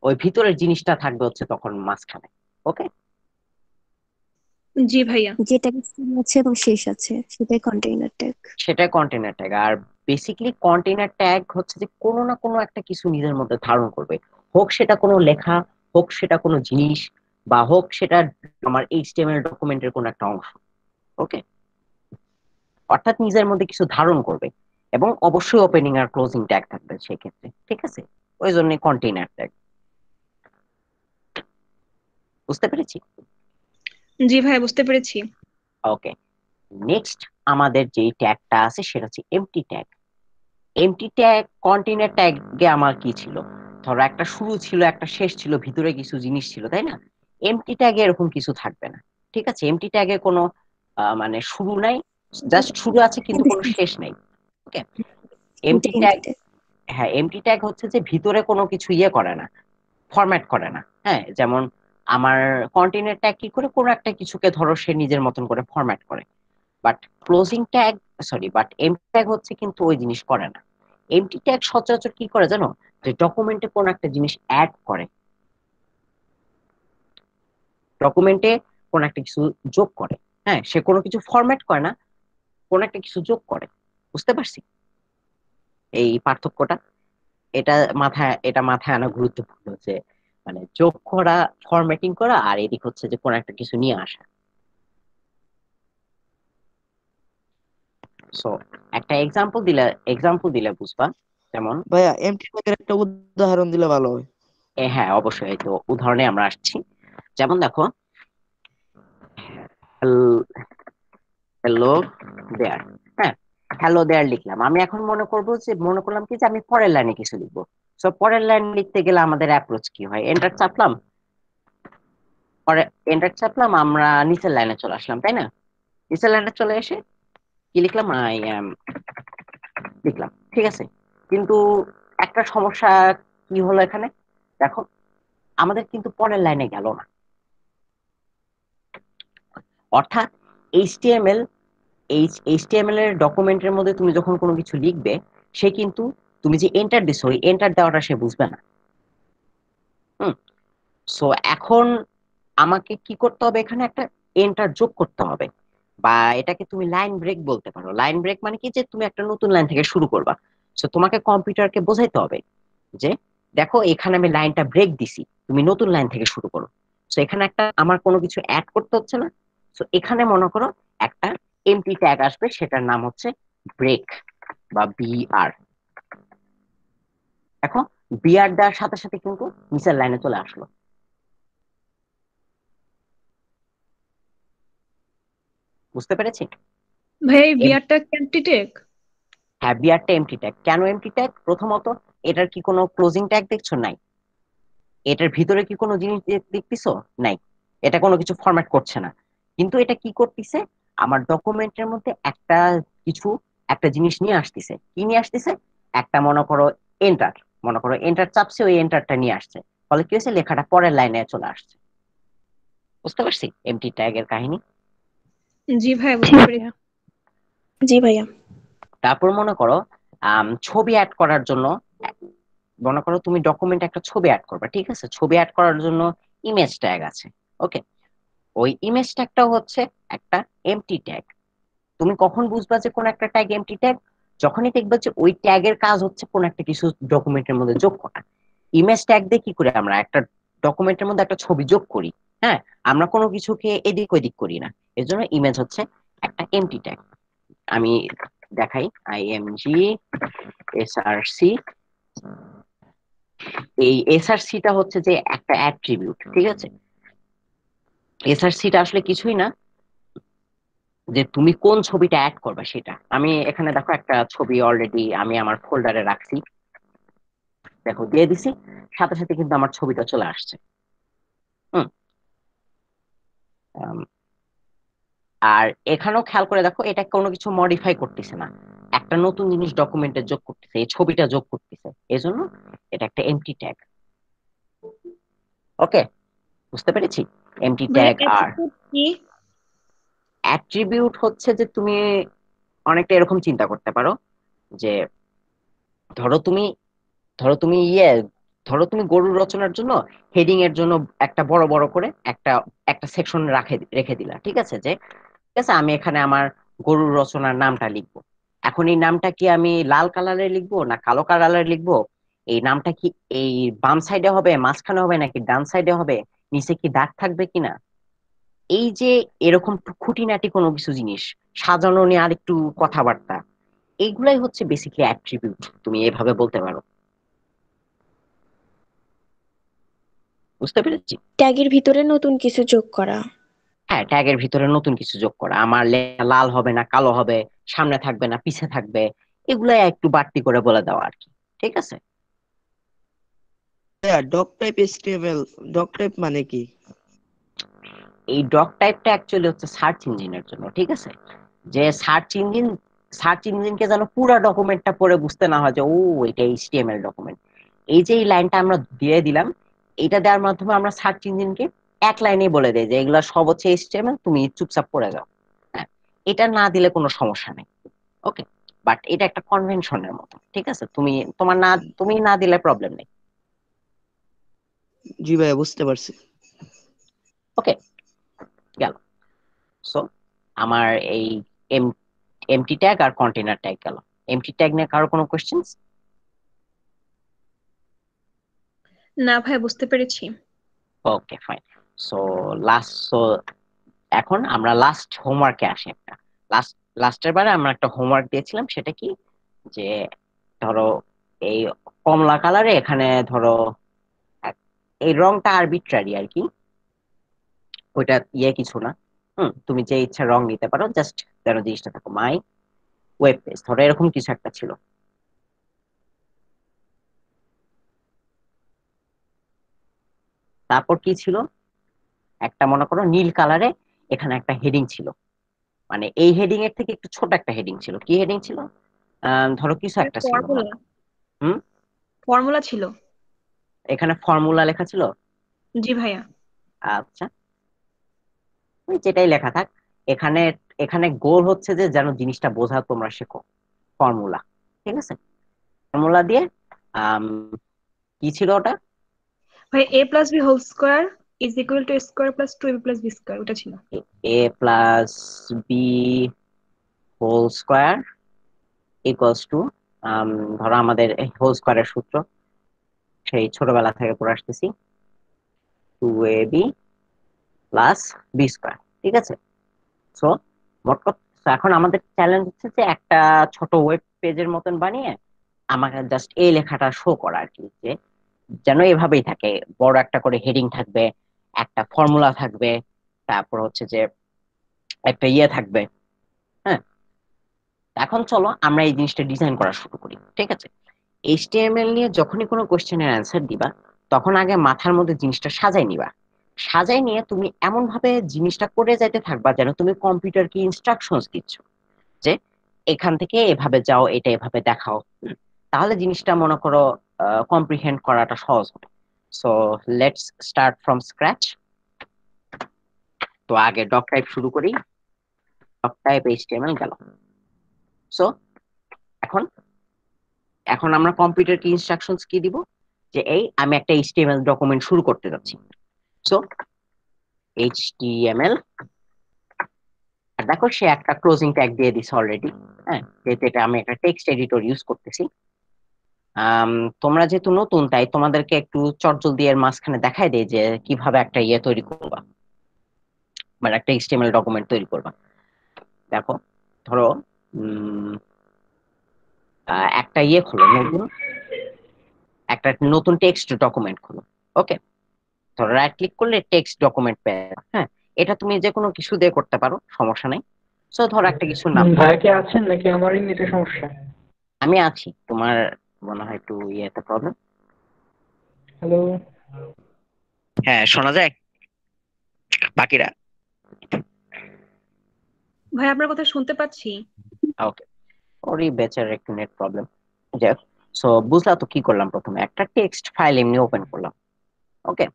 ওই ভিতরের জিনিসটা থাকবে হচ্ছে তখন মাঝখানে। ওকে, জি ভাইয়া। যেটা শুরু আছে এবং শেষ আছে সেটাই কন্টেইনার ট্যাগ। সেটাই কন্টেইনার ট্যাগ। আর বেসিক্যালি কন্টেইনার ট্যাগ হচ্ছে যে কোনো না কোনো একটা কিছু নিজের মধ্যে ধারণ করবে, হোক সেটা কোনো লেখা, হোক সেটা কোনো জিনিস, বা হোক সেটা আমার এইচটিএমএল ডকুমেন্টের কোনো একটা অংশ। ওকে, অর্থাৎ নিজের মধ্যে কিছু ধারণ করবে, এবং অবশ্যই ওপেনিং আর ক্লোজিং ট্যাগ থাকবে সেই ক্ষেত্রে, ঠিক আছে। ওই জন্য কন্টেইনার ট্যাগ। বুঝতে পেরেছি। জি ভাইয়া, বুঝতে পেরেছি। ওকে, নেক্সট আমাদের যে ট্যাগটা আছে সেটা হচ্ছে empty tag. Empty tag container ট্যাগে আমার কি ছিল, ধরো একটা শুরু ছিল, একটা শেষ ছিল, ভিতরে কিছু জিনিস ছিল, তাই না। এমটি ট্যাগে এরকম কিছু থাকবে না, ঠিক আছে। এমটি ট্যাগে কোনো মানে শুরু নাই, জাস্ট শুরু আছে কিন্তু কোনো শেষ নাই। ওকে, এমটি ট্যাগ, হ্যাঁ, এমটি ট্যাগ হচ্ছে যে ভিতরে কোনো কিছু ইয়ে করে না, ফরম্যাট করে না। হ্যাঁ, যেমন আমার কন্টেইনার ট্যাগ কি করে, কোনো একটা কিছুকে ধরো সে নিজের মতন করে ফরম্যাট করে, but closing tag, sorry, but MT tag হচ্ছে কিন্তু ওই জিনিস করে না। এমটি ট্যাগ সচরাচর কি করে জানো, যে ডকুমেন্টে কোনো একটা জিনিস অ্যাড করে, ডকুমেন্টে কোনো একটা কিছু যোগ করে। হ্যাঁ, সে কোনো কিছু ফরম্যাট করে না, কোনো একটা কিছু যোগ করে। বুঝতে পারছি এই পার্থক্যটা? এটা মাথায় আনা গুরুত্বপূর্ণ, যে মানে যোগ করা, ফরম্যাটিং করা, আর এদিক হচ্ছে যে কোনো একটা কিছু নিয়ে আসা। সো একটা এক্সাম্পল দিলে বুঝবা, যেমন ভাইয়া এমটি ট্যাগের একটা উদাহরণ দিলে ভালো হয়। হ্যাঁ অবশ্যই, এই তো উদাহরণে আমরা আসছি। যেমন দেখো, হ্যালো দেয়ার, হ্যাঁ, হ্যালো দেয়ার লিখলাম, আমি এখন মনে করলাম কি যে আমি পরের লাইনে কিছু লিখবো। সো পরের লাইন লিখতে গেলে আমাদের অ্যাপ্রোচ কি হয়, এন্টার চাপলাম, পরে এন্টার চাপলাম, আমরা নিচের লাইনে চলে আসলাম, তাই না। নিচের লাইনে চলে এসে কি লিখলাম, আই অ্যাম লিখলাম, ঠিক আছে। কিন্তু একটা সমস্যা কি হলো এখানে, দেখো আমাদের কিন্তু পরের লাইনে গেল না। অর্থাৎ এইচটিএমএল এইচটিএমএল এর ডকুমেন্টের মধ্যে তুমি যখন কোনো কিছু লিখবে, সে কিন্তু তুমি যে এন্টার দিছো ওই এন্টার দেওয়াটা সে বুঝবে না। হুম। সো এখন আমাকে কি করতে হবে, এখানে একটা এন্টার যোগ করতে হবে, বা এটাকে তুমি লাইন ব্রেক বলতে পারো। লাইন ব্রেক মানে কি, যে তুমি একটা নতুন লাইন থেকে শুরু করবা। সো তোমাকে কম্পিউটারকে বোঝাইতে হবে যে দেখো এখানে আমি লাইনটা ব্রেক দিছি, তুমি নতুন লাইন থেকে শুরু করো। সো এখানে একটা আমার কোনো কিছু অ্যাড করতে হচ্ছে না। সো এখানে মনে করো একটা এমটি ট্যাগ আসবে, সেটার নাম হচ্ছে ব্রেক বা বিআর। দেখো বিআর দেওয়ার সাথে সাথে কিন্তু নিচের লাইনে চলে আসলো। বুঝতে পেরেছি? ভাই এই এম- বিয়ারটা এমটি টেক? হ্যাঁ, বিআরটা এমটি ট্যাগ। কেন এমটি ট্যাগ? প্রথমত এটার কি কোনো ক্লোজিং ট্যাগ দেখছো? নাই। এটার ভিতরে কি কোনো জিনিস দেখতেছো? নাই। এটা কোনো কিছু ফরম্যাট করছে না। কিন্তু এটা কি করতেছে, আমার ডকুমেন্টের মধ্যে কিছু একটা জিনিস নিয়ে আসতেছে। কি নিয়ে আসতেছে? একটা মনে করো এন্টার, মনে করো এন্টার চাপছে, ওই এন্টারটা নিয়ে আসছে, ফলে কি হয়েছে, লেখাটা পরের লাইনে চলে আসছে। বুঝতে পারছি এমটি ট্যাগ এর কাহিনী? জি ভাই বুঝতে পেরেছি। জি ভাইয়া। তারপর মনে করো ছবি অ্যাড করার জন্য, মনে করো তুমি ডকুমেন্ট একটা ছবি অ্যাড করবে, ঠিক আছে? ছবি অ্যাড করার জন্য ইমেজ ট্যাগ আছে। ওকে, ওই ইমেজ ট্যাগটা হচ্ছে একটা এমটি ট্যাগ। তুমি কখন বুঝবা যে কোন একটা ট্যাগ এমটি ট্যাগ? যখনই দেখবা যে ওই ট্যাগের কাজ হচ্ছে কোন একটা কিছু ডকুমেন্টের মধ্যে যোগ করা। ইমেজ ট্যাগ দিয়ে কি করে আমরা একটা ডকুমেন্টের মধ্যে একটা ছবি যোগ করি? হ্যাঁ, আমরা কোনো কিছুকে এদিক ওদিক করি না। এর জন্য ইমেজ হচ্ছে একটা এমটি ট্যাগ। আমি দেখাই, আইএমজি এসআরসি। এই এসআরসিটা হচ্ছে যে একটা অ্যাট্রিবিউট, ঠিক আছে? এসআরসিটা আসলে কিছুই না, যে তুমি কোন ছবিটা অ্যাড করবে সেটা। আমি এখানে দেখো একটা ছবি অলরেডি আমি আমার ফোল্ডারে রাখছি, দেখো দিয়ে দিছি, সাথে সাথে কিন্তু আমার ছবিটা চলে আসছে। হুম। আম, আর এখানেও খেয়াল করে দেখো, এটা কোনো কিছু মডিফাই করতেছে না, একটা নতুন জিনিস ডকুমেন্টে যোগ করতেছে, এই ছবিটা যোগ করতেছে, এই জন্য এটা একটা এমটি ট্যাগ। ওকে, বুঝতে পেরেছি এমটি ভাই ট্যাগ। আর অ্যাট্রিবিউট কি? অ্যাট্রিবিউট হচ্ছে যে তুমি অনেকটা এরকম চিন্তা করতে পারো যে ধরো তুমি ধরো তুমি ইয়ে ধরো তুমি গরুর রচনার জন্য হেডিং এর জন্য একটা বড় বড় করে একটা একটা সেকশন রেখে দিলা, ঠিক আছে? যে ঠিক আছে, আমি এখানে আমার গরুর রচনার নামটা লিখবো। এখন এই নামটা কি আমি লাল কালারে লিখবো না কালো কালারে লিখবো? এই নামটা কি এই বাম সাইডে হবে, মাঝখানে হবে, নাকি ডান সাইডে হবে, নিচে কি দাগ থাকবে কিনা? এই যে এরকম খুঁটিনাটি কোনো কিছু জিনিস সাজানো নিয়ে আর একটু কথাবার্তা, এইগুলাই হচ্ছে বেসিকলি অ্যাট্রিবিউট, তুমি এভাবে বলতে পারো। বুঝতে পেরেছি? ট্যাগের ভিতরে নতুন কিছু যোগ করা। হ্যাঁ, ট্যাগের ভিতরে নতুন কিছু যোগ করা। আমার লেখা লাল হবে না কালো হবে, সামনে থাকবে না পিছে থাকবে, এগুলাই একটু বাড়তি করে বলে দেওয়া আর কি। ঠিক আছে? Doc type HTML, doc type মানে কি? এই ডক টাইপটা অ্যাকচুয়ালি হচ্ছে সার্চ ইঞ্জিনের জন্য, ঠিক আছে? যে সার্চ ইঞ্জিনকে যেন পুরো ডকুমেন্টটা পড়ে বুঝতে না হয় যে ও এটা এইচটিএমএল ডকুমেন্ট। এই যে এই লাইনটা আমরা দিয়ে দিলাম, এটা দেওয়ার মাধ্যমে আমরা সার্চ ইঞ্জিনকে এক লাইনেই বলে দেয় যে এগুলা সব হচ্ছে এইচটিএমএল, তুমি চুপচাপ পড়ে যাও। হ্যাঁ, এটা না দিলে কোনো সমস্যা নেই। ওকে, বাট এটা একটা কনভেনশনের মতো, ঠিক আছে? তুমি না দিলে প্রবলেম নেই। জি ভাইয়া বুঝতে পারছি। ওকে, গেল। সো আমার এই এম এমটি ট্যাগ আর কন্টেনার ট্যাগ গেল। এমটি ট্যাগ নিয়ে কারো কোনো কোশ্চেন্স? না ভাই বুঝতে পেরেছি। ওকে, ফাইন। সো সো এখন আমরা লাস্ট হোমওয়ার্কে আসি। একটা লাস্ট লাস্টের বারে আমরা একটা হোমওয়ার্ক দিয়েছিলাম, সেটা কি, যে ধরো এই কমলা কালারে এখানে ধরো এক- এই রংটা আরবিট্রারি আর কি, ওইটা কিছু না। তুমি যে ইচ্ছা রং নিতে পারো, জাস্ট যেন জিনিসটা থাকো মাই ওয়েব পেজ, ধরো এরকম কিছু একটা ছিল। তারপর কি ছিল, একটা মনে করো নীল কালারে এখানে একটা হেডিং ছিল, মানে এই হেডিং এর থেকে একটু ছোট একটা হেডিং ছিল। কি হেডিং ছিল? ধরো কিছু একটা ছিল। ফর্মুলা হুম। ফর্মুলা ছিল। এখানে ফর্মুলা লেখা ছিল। জি ভাইয়া। আচ্ছা, ওই যেটাই লেখা থাক, এখানে এখানে গোল হচ্ছে যে যেন জিনিসটা বোঝা তোমরা শেখো। ফর্মুলা, ঠিক আছে? ফর্মুলা দিয়ে আম, কি ছিল ওটা? ভাই a plus B whole square is equal to square plus 2ab plus B square, ওটা ছিল। A plus B whole square equals to, ধরো আমাদের হোল স্কোয়ারের সূত্র সেই ছোটবেলা থেকে পড়ে আসতেছি, 2ab প্লাস বি স্কোয়ার, ঠিক আছে? সো মোট কথা, so এখন আমাদের চ্যালেঞ্জ হচ্ছে যে একটা ছোট ওয়েব পেজের মতন বানিয়ে আমাকে জাস্ট এই লেখাটা শো করা আর কি, যে যেন এভাবেই থাকে, বড় একটা করে হেডিং থাকবে, একটা ফর্মুলা থাকবে, তারপর হচ্ছে যে একটা ইয়ে থাকবে। হ্যাঁ, এখন চলো আমরা এই জিনিসটা ডিজাইন করা শুরু করি, ঠিক আছে? এইচটিএমএল নিয়ে যখনই কোনো কোশ্চেনের অ্যান্সার দিবা, তখন আগে মাথার মধ্যে জিনিসটা সাজাই নিবা। সাজাই নিয়ে তুমি এমন ভাবে জিনিসটা করে যাইতে থাকবা যেন তুমি কম্পিউটারকে ইনস্ট্রাকশনস দিচ্ছ, যে এখান থেকে এভাবে যাও, এটা এভাবে দেখাও। তাহলে জিনিসটা মনে করো কম্প্রিহেন্ড করাটা সহজ হবে। So let's start from scratch. তো আগে ডক টাইপ শুরু করি, ডক টাইপ এইচটিএমএল গেল। সো এখন এখন আমরা কম্পিউটারকে ইনস্ট্রাকশনস কি দিব, যে এই আমি একটা এইচটিএমএল ডকুমেন্ট শুরু করতে যাচ্ছি। সো এইচটিএমএল, আর দেখো সে একটা ক্লোজিং ট্যাগ দিয়ে দিছে অলরেডি। হ্যাঁ, যেহেতু এটা আমি একটা টেক্সট এডিটর ইউজ করতেছি। তোমরা যেহেতু নতুন, তাই তোমাদেরকে একটু চটজলদি এর মাঝখানে দেখাই দেয় যে কিভাবে একটা ইয়ে তৈরি করবা, মানে একটা এইচটিএমএল ডকুমেন্ট তৈরি করবা। দেখো, ধরো একটা ইয়ে খোলো, একটা নতুন টেক্সট ডকুমেন্ট খোলো। ওকে, ধরো রাইট ক্লিক করলে টেক্সট ডকুমেন্ট পেয়ে যাবে। হ্যাঁ, এটা তুমি যে কোনো কিছু দিয়ে করতে পারো, সমস্যা নেই। সো ধরো একটা কিছুর নাম, ভাইয়া কি আছেন নাকি আমারই নেটের সমস্যা? আমি আছি। তোমার মনে হয় একটু ইয়েতে প্রবলেম। হ্যালো। হ্যাঁ, শোনা যায় বাকিরা? ভাই আপনার কথা শুনতে পাচ্ছি। ওকে, ওরই বেচার একটু নেট প্রবলেম। যাই হোক, সো বুঝলা তো কি করলাম? প্রথমে একটা টেক্সট ফাইল এমনি ওপেন করলাম। ওকে,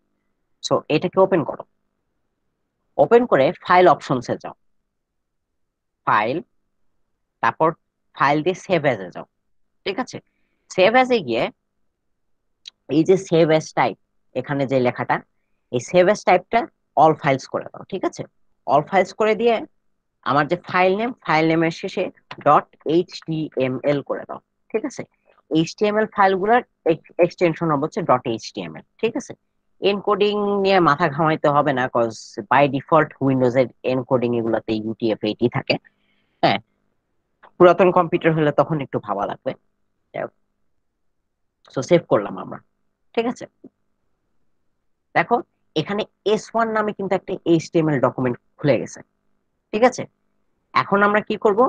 সো এটাকে ওপেন করো। ওপেন করে ফাইল অপশনসে যাও, ফাইল, তারপর ফাইল দিয়ে সেভ এজ এ যাও। ঠিক আছে, সেভ এজ এ গিয়ে এই যে সেভ এজ টাইপ, এখানে যে লেখাটা, এই সেভ এজ টাইপটা অল ফাইলস করে দাও। ঠিক আছে, অল ফাইলস করে দিয়ে আমার যে ফাইল নেমের শেষে ডট এইচটিএমএল করে দাও। ঠিক আছে, এইচটিএমএল ফাইলগুলোর এক্সটেনশন হচ্ছে ডট এইচটিএমএল। ঠিক আছে, এনকোডিং নিয়ে মাথা ঘামাইতে হবে না, কজ বাই ডিফল্ট উইন্ডোজ এর এনকোডিং এগুলোতে UTF-8 থাকে। হ্যাঁ, পুরাতন কম্পিউটার হলে তখন একটু ভাবা লাগবে। সো সেভ করলাম আমরা। ঠিক আছে, দেখো এখানে S1 নামে কিন্তু একটা এইচটিএমএল ডকুমেন্ট খুলে গেছে। ঠিক আছে, এখন আমরা কি করব,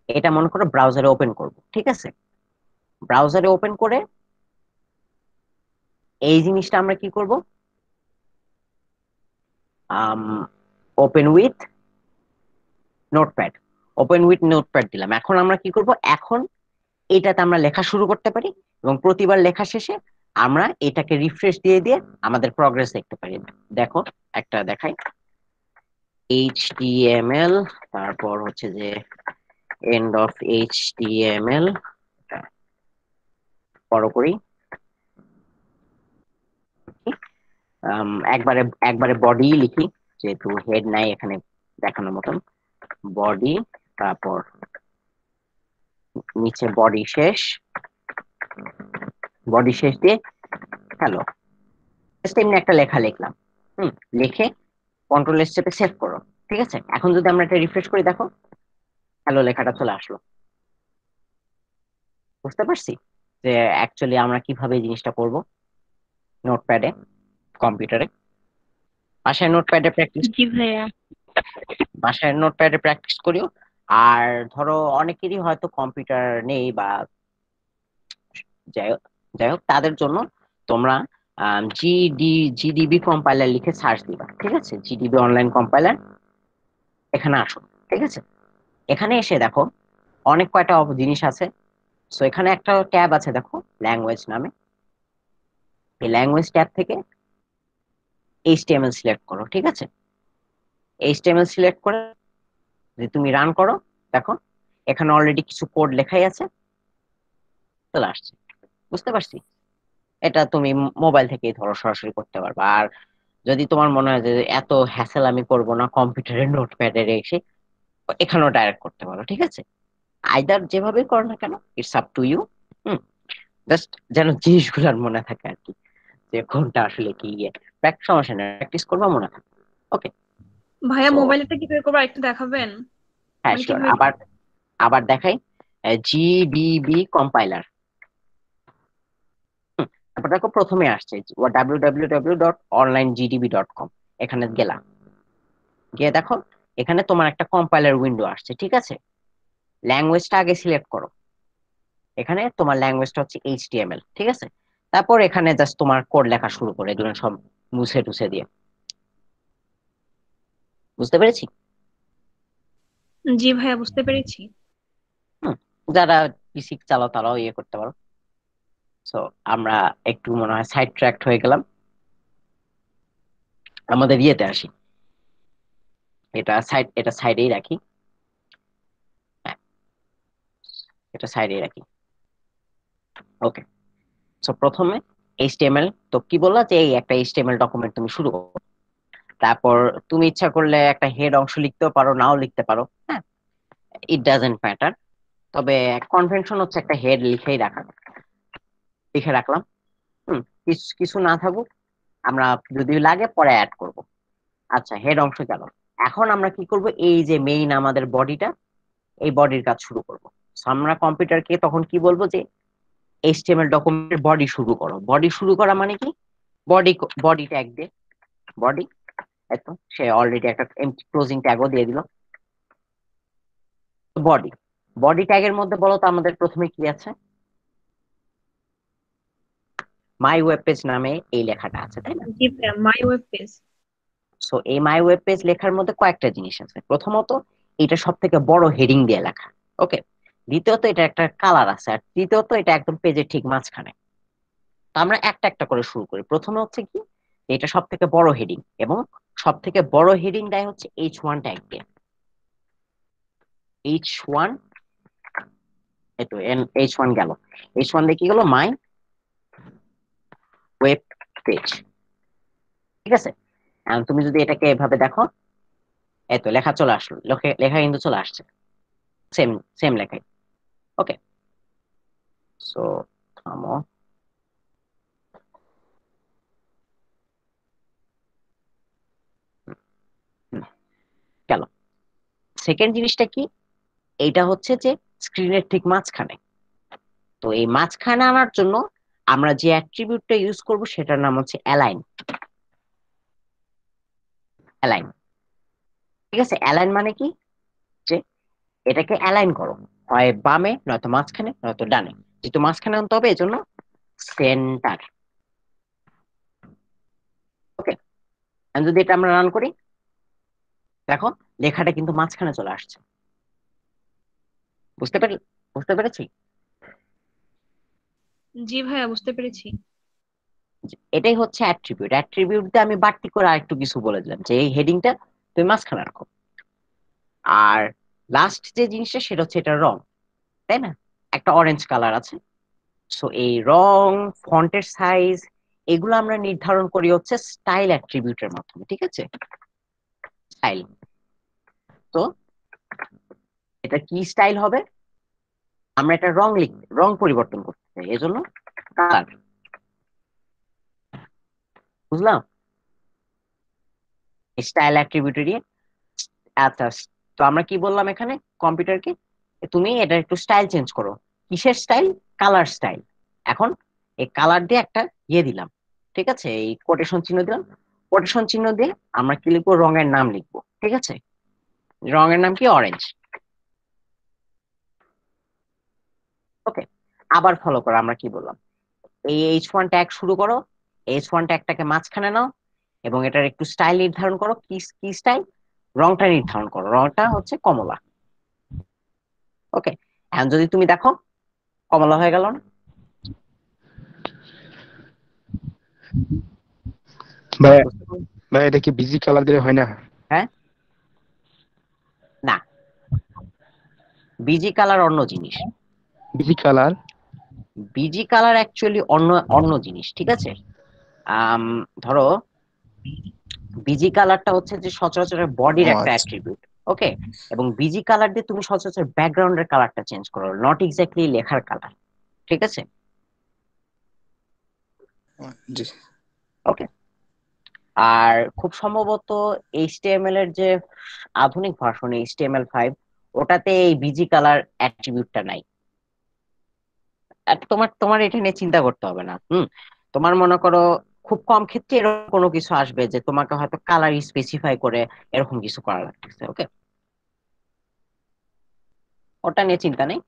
এটা মনে করো ব্রাউজারে ওপেন করব। ঠিক আছে, ব্রাউজারে ওপেন করে এই জিনিসটা আমরা কি করব, open with notepad, open with notepad দিলাম। এখন আমরা কি করব, এখন এটাতে আমরা লেখা শুরু করতে পারি, এবং প্রতিবার লেখা শেষে আমরা এটাকে রিফ্রেশ দিয়ে দিয়ে আমাদের প্রগ্রেস দেখতে পারি। দেখো একটা দেখাই, HTML, তারপর হচ্ছে যে এন্ড অফ HTML, বড় করি, একবারে একবারে বডি লিখি, যেহেতু হেড নাই এখানে দেখানোর মতন। বডি, তারপর নিচে বডি শেষ দিয়ে হ্যালো, এমনি একটা লেখা লিখলাম। লিখে কন্ট্রোল এস চেপে সেভ করো। ঠিক আছে, এখন যদি আমরা এটা রিফ্রেশ করি, দেখো হ্যালো লেখাটা চলে আসলো। বুঝতে পারছি যে অ্যাকচুয়ালি আমরা কিভাবে এই জিনিসটা করব নোটপ্যাডে, কম্পিউটারে। জি ভাইয়া। বাসায় নোটপ্যাডে প্র্যাকটিস করিও। আর ধরো অনেকেরই হয়তো কম্পিউটার নেই, বা যাই হোক তাদের জন্য তোমরা জিডিবি কম্পাইলার লিখে সার্চ দিবা। ঠিক আছে, জিডিবি অনলাইন কম্পাইলার, এখানে আসো। ঠিক আছে, এখানে এসে দেখো অনেক কয়টা জিনিস আছে। সো এখানে একটা ট্যাব আছে দেখো, ল্যাঙ্গুয়েজ নামে। এই ল্যাঙ্গুয়েজ ট্যাব থেকে HTML সিলেক্ট করো। ঠিক আছে, এইচটিএমএল সিলেক্ট করে যদি তুমি রান করো, দেখো এখানে অলরেডি কিছু কোড লেখাই আছে, চলে আসছে। বুঝতে পারছি? এটা তুমি মোবাইল থেকেই ধরো সরাসরি করতে পারবা। আর যদি তোমার মনে হয় যে এত হ্যাসেল আমি করব না, কম্পিউটারের নোটপ্যাডে রেখে এখানেও ডাইরেক্ট করতে পারো, ঠিক আছে? আইদার যেভাবে করো না কেন, it's up to you. Hmm, just যেন জিনিসগুলার মনে থাকে আর কি, যে কোনটা আসলে কি ইয়ে। সমস্যা নেই, প্র্যাকটিস করবা, মনে থাকে। ওকে, ভাইয়া সো মোবাইলটা কিভাবে করবো একটু দেখাবেন? হ্যাঁ মানে শিওর, কিভাবে আবার আবার দেখাই। জিডিবি কম্পাইলার, তারপর দেখো প্রথমে আসছে www.onlinegdb.com, এখানে গেলাম, গিয়ে দেখো এখানে তোমার একটা কম্পাইলার উইন্ডো আসছে, ঠিক আছে? ল্যাঙ্গুয়েজটা আগে সিলেক্ট করো। এখানে তোমার ল্যাঙ্গুয়েজটা হচ্ছে এইচটিএমএল, ঠিক আছে? তারপর এখানে জাস্ট তোমার কোড লেখা শুরু করে, এগুলো সব মুছে টুছে দিয়ে। বুঝতে পেরেছি? জি ভাইয়া বুঝতে পেরেছি। হুম, যারা পিসি চালাও তারাও ইয়ে করতে পারো। সো আমরা একটু মনে হয় সাইড ট্র্যাক্ট হয়ে গেলাম, আমাদের ইয়েতে আসি। এটা সাইডেই রাখি। হ্যাঁ, এটা সাইডেই রাখি। ওকে, সো প্রথমে এইচটিএমএল, তো কি বললা যে এই একটা এইচটিএমএল ডকুমেন্ট তুমি শুরু করো। তারপর তুমি ইচ্ছা করলে একটা হেড অংশ লিখতেও পারো, নাও লিখতে পারো, হ্যাঁ, ইট ডাজেন্ট ম্যাটার। তবে কনভেনশন হচ্ছে একটা হেড লিখে রাখলাম। কিছু কিছু না থাকুক, আমরা যদি লাগে পরে অ্যাড করব। আচ্ছা, হেড অংশ গেল। এখন আমরা কি করব, এই যে মেইন আমাদের বডিটা, এই বডির কাজ শুরু করব। আমরা কম্পিউটারকে তখন কি বলবো, যে এইচটিএমএল ডকুমেন্টের বডি শুরু করো। বডি শুরু করা মানে কি, বডি বডি ট্যাগ দিয়ে, বডি, এত সে অলরেডি একটা এমটি ক্লোজিং ট্যাগও দিয়ে দিল। বডি বডি ট্যাগের মধ্যে বলো তো আমাদের প্রথমে কি আছে, মাই ওয়েব পেজ নামে এই লেখাটা আছে, তাই না? জি ভাইয়া মাই ওয়েব পেজ। সো এই মাই ওয়েব পেজ লেখার মধ্যে কয়েকটা জিনিস আছে। প্রথমত, এটা সব থেকে বড় হেডিং দিয়ে লেখা, ওকে। দ্বিতীয়ত, এটা একটা কালার আছে। আর তৃতীয়ত, এটা একদম পেজের ঠিক মাঝখানে। তো আমরা একটা একটা করে শুরু করি। প্রথমে হচ্ছে কি, এটা সব থেকে বড় হেডিং, এবং সব থেকে বড় হেডিং দেয় হচ্ছে H1 ট্যাগ দিয়ে। H1, এতো H1 গেল। H1 দিয়ে কি গেল, মাই ওয়েব পেজ, ঠিক আছে? এখন তুমি যদি এটাকে এভাবে দেখো, এতো লেখা চলে আসলো, লেখা কিন্তু চলে আসছে, সেম সেম লেখাই। ওকে, সো থামো। হুম, গেল। সেকেন্ড জিনিসটা কি, এইটা হচ্ছে যে স্ক্রিনের ঠিক মাঝখানে। তো এই মাঝখানে আনার জন্য আমরা যে অ্যাট্রিবিউটটা ইউজ করব সেটার নাম হচ্ছে অ্যালাইন। অ্যালাইন, ঠিক আছে? অ্যালাইন মানে কি, যে এটাকে অ্যালাইন করো, হয় বামে, নয়তো মাঝখানে, নয়তো ডানে। যেহেতু মাঝখানে আনতে হবে, এই জন্য সেন্টার। ওকে, যদি এটা আমরা রান করি, দেখো লেখাটা কিন্তু মাঝখানে চলে আসছে। বুঝতে পারি বুঝতে পেরেছি? জি ভাইয়া বুঝতে পেরেছি। এটাই হচ্ছে অ্যাট্রিবিউট। অ্যাট্রিবিউট দিয়ে আমি বাড়তি করে আরেকটু কিছু বলে দিলাম, যে এই হেডিংটা তুমি মাঝখানে রাখো। আর লাস্ট যে জিনিসটা, সেটা হচ্ছে এটা রং, তাই না? একটা অরেঞ্জ কালার আছে। সো এই রং, ফন্টের সাইজ, এগুলো আমরা নির্ধারণ করি হচ্ছে স্টাইল অ্যাট্রিবিউটের মাধ্যমে, ঠিক আছে? স্টাইল, তো এটা কি স্টাইল হবে, আমরা এটা রং পরিবর্তন করতে চাই, এজন্য কালার। বুঝলাম? স্টাইল অ্যাট্রিবিউটেরই। আচ্ছা, তো আমরা কি বললাম এখানে কম্পিউটারকে, তুমি এটা একটু স্টাইল চেঞ্জ করো। কিসের স্টাইল? Colour style. এখন এই কালার দিয়ে একটা ইয়ে দিলাম, ঠিক আছে? এই কোটেশন চিহ্ন দিলাম। কোটেশন চিহ্ন দিয়ে আমরা কি লিখবো, রঙের নাম লিখবো, ঠিক আছে? রঙের নাম কি, অরেঞ্জ। ওকে, আবার ফলো করো, আমরা কি বললাম, এই H1 ট্যাগ শুরু করো, H1 ট্যাগটাকে মাঝখানে নাও, এবং এটার একটু স্টাইল নির্ধারণ করো। কি কি স্টাইল? রংটা নির্ধারণ করো, রংটা হচ্ছে কমলা। ওকে, এখন যদি তুমি দেখো কমলা হয়ে গেল না? ভাই ভাই এটা কি বিজি কালার দিলে হয় না? হ্যাঁ, বিজি কালার অন্য জিনিস। Busy colour? Busy colour actually অন্য অন্য জিনিস, ঠিক আছে। ধরো বিজি কালারটা হচ্ছে যে সচরাচর বডির ও একটা আচ্ছা। অ্যাট্রিবিউট, ওকে। এবং বিজি কালার দিয়ে তুমি সচরাচর ব্যাকগ্রাউন্ডের কালারটা চেঞ্জ করো, নট এক্স্যাক্টলি লেখার কালার, ঠিক আছে। জি। ওকে। আর খুব সম্ভবত এইচটিএমএল এর যে আধুনিক ভার্সন HTML5 ওটাতে এই বিজি কালার অ্যাট্রিবিউটটা নাই। আর তোমার তোমার এটা নিয়ে চিন্তা করতে হবে না। তোমার মনে করো খুব কম ক্ষেত্রে এরকম কোনো কিছু আসবে যে তোমাকে হয়তো কালার স্পেসিফাই করে এরকম কিছু করা লাগতেছে, ওকে। ওটা নিয়ে চিন্তা নেই।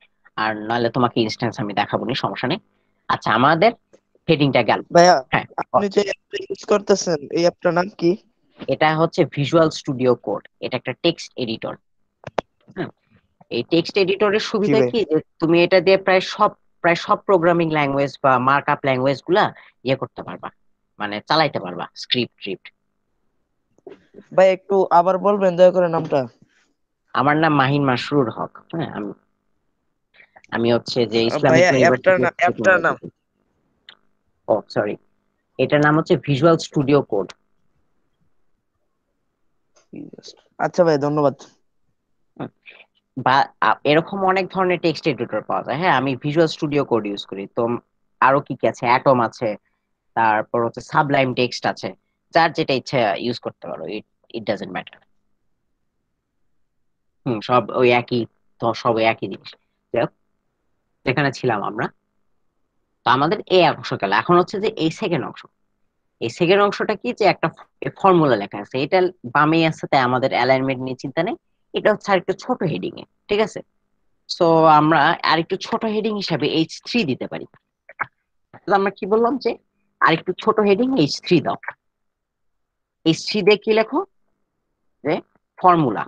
আর নাহলে তোমাকে ইনস্ট্যান্স আমি দেখাবো নি, সমস্যা নেই। আচ্ছা, আমাদের হেডিংটা গেল। ভাইয়া, হ্যাঁ, আপনি যে অ্যাপটা ইউজ করতেছেন এই অ্যাপটার নাম কি? এটা হচ্ছে ভিজুয়াল স্টুডিও কোড। এটা একটা টেক্সট এডিটর। এই টেক্সট এডিটরের জি সুবিধা ভাই। কি যে তুমি এটা দিয়ে প্রায় সব প্রোগ্রামিং ল্যাঙ্গুয়েজ বা মার্কআপ ল্যাঙ্গুয়েজ গুলা ইয়ে করতে পারবা, মানে চালাইতে পারবা, স্ক্রিপ্ট। ভাই একটু আবার বলবেন দয়া করে নামটা? আমার নাম মাহিন মাসরুর হক। হ্যাঁ, আমি আমি হচ্ছে যে ইসলামিক ভাইয়া ইউনিভার্সিটি অফ অ্যাপটার নাম? টেকনোলজি। ও সরি, এটার নাম হচ্ছে ভিজুয়াল স্টুডিও কোড। আচ্ছা ভাই, ধন্যবাদ। বা এরকম অনেক ধরনের টেক্সট এডিটর পাওয়া যায়। হ্যাঁ, আমি ভিজুয়াল স্টুডিও কোড ইউজ করি। তো আরো কি কি আছে, অ্যাটম আছে, তারপর হচ্ছে সাবলাইম টেক্সট আছে। যার যেটা ইচ্ছা ইউজ করতে পারো, ইট ইট ডাজন্ট ম্যাটার। সব ওই একই, তো সব ওই একই জিনিস। যাই হোক, যেখানে ছিলাম আমরা, তো আমাদের এই অংশ গেল। এখন হচ্ছে যে এই সেকেন্ড অংশ। এই সেকেন্ড অংশটা কি, যে একটা ফর্মুলা লেখা আছে, এটা বামেই আছে, তাই আমাদের অ্যালাইনমেন্ট নিয়ে চিন্তা নেই। এটা হচ্ছে আরেকটু ছোট হেডিং এ, ঠিক আছে। সো আমরা আরেকটু ছোট হেডিং হিসাবে H3 দিতে পারি। তাহলে আমরা কি বললাম যে আরেকটু ছোট হেডিং H3 দাও। H3 দিয়ে কি লেখো, যে ফর্মুলা।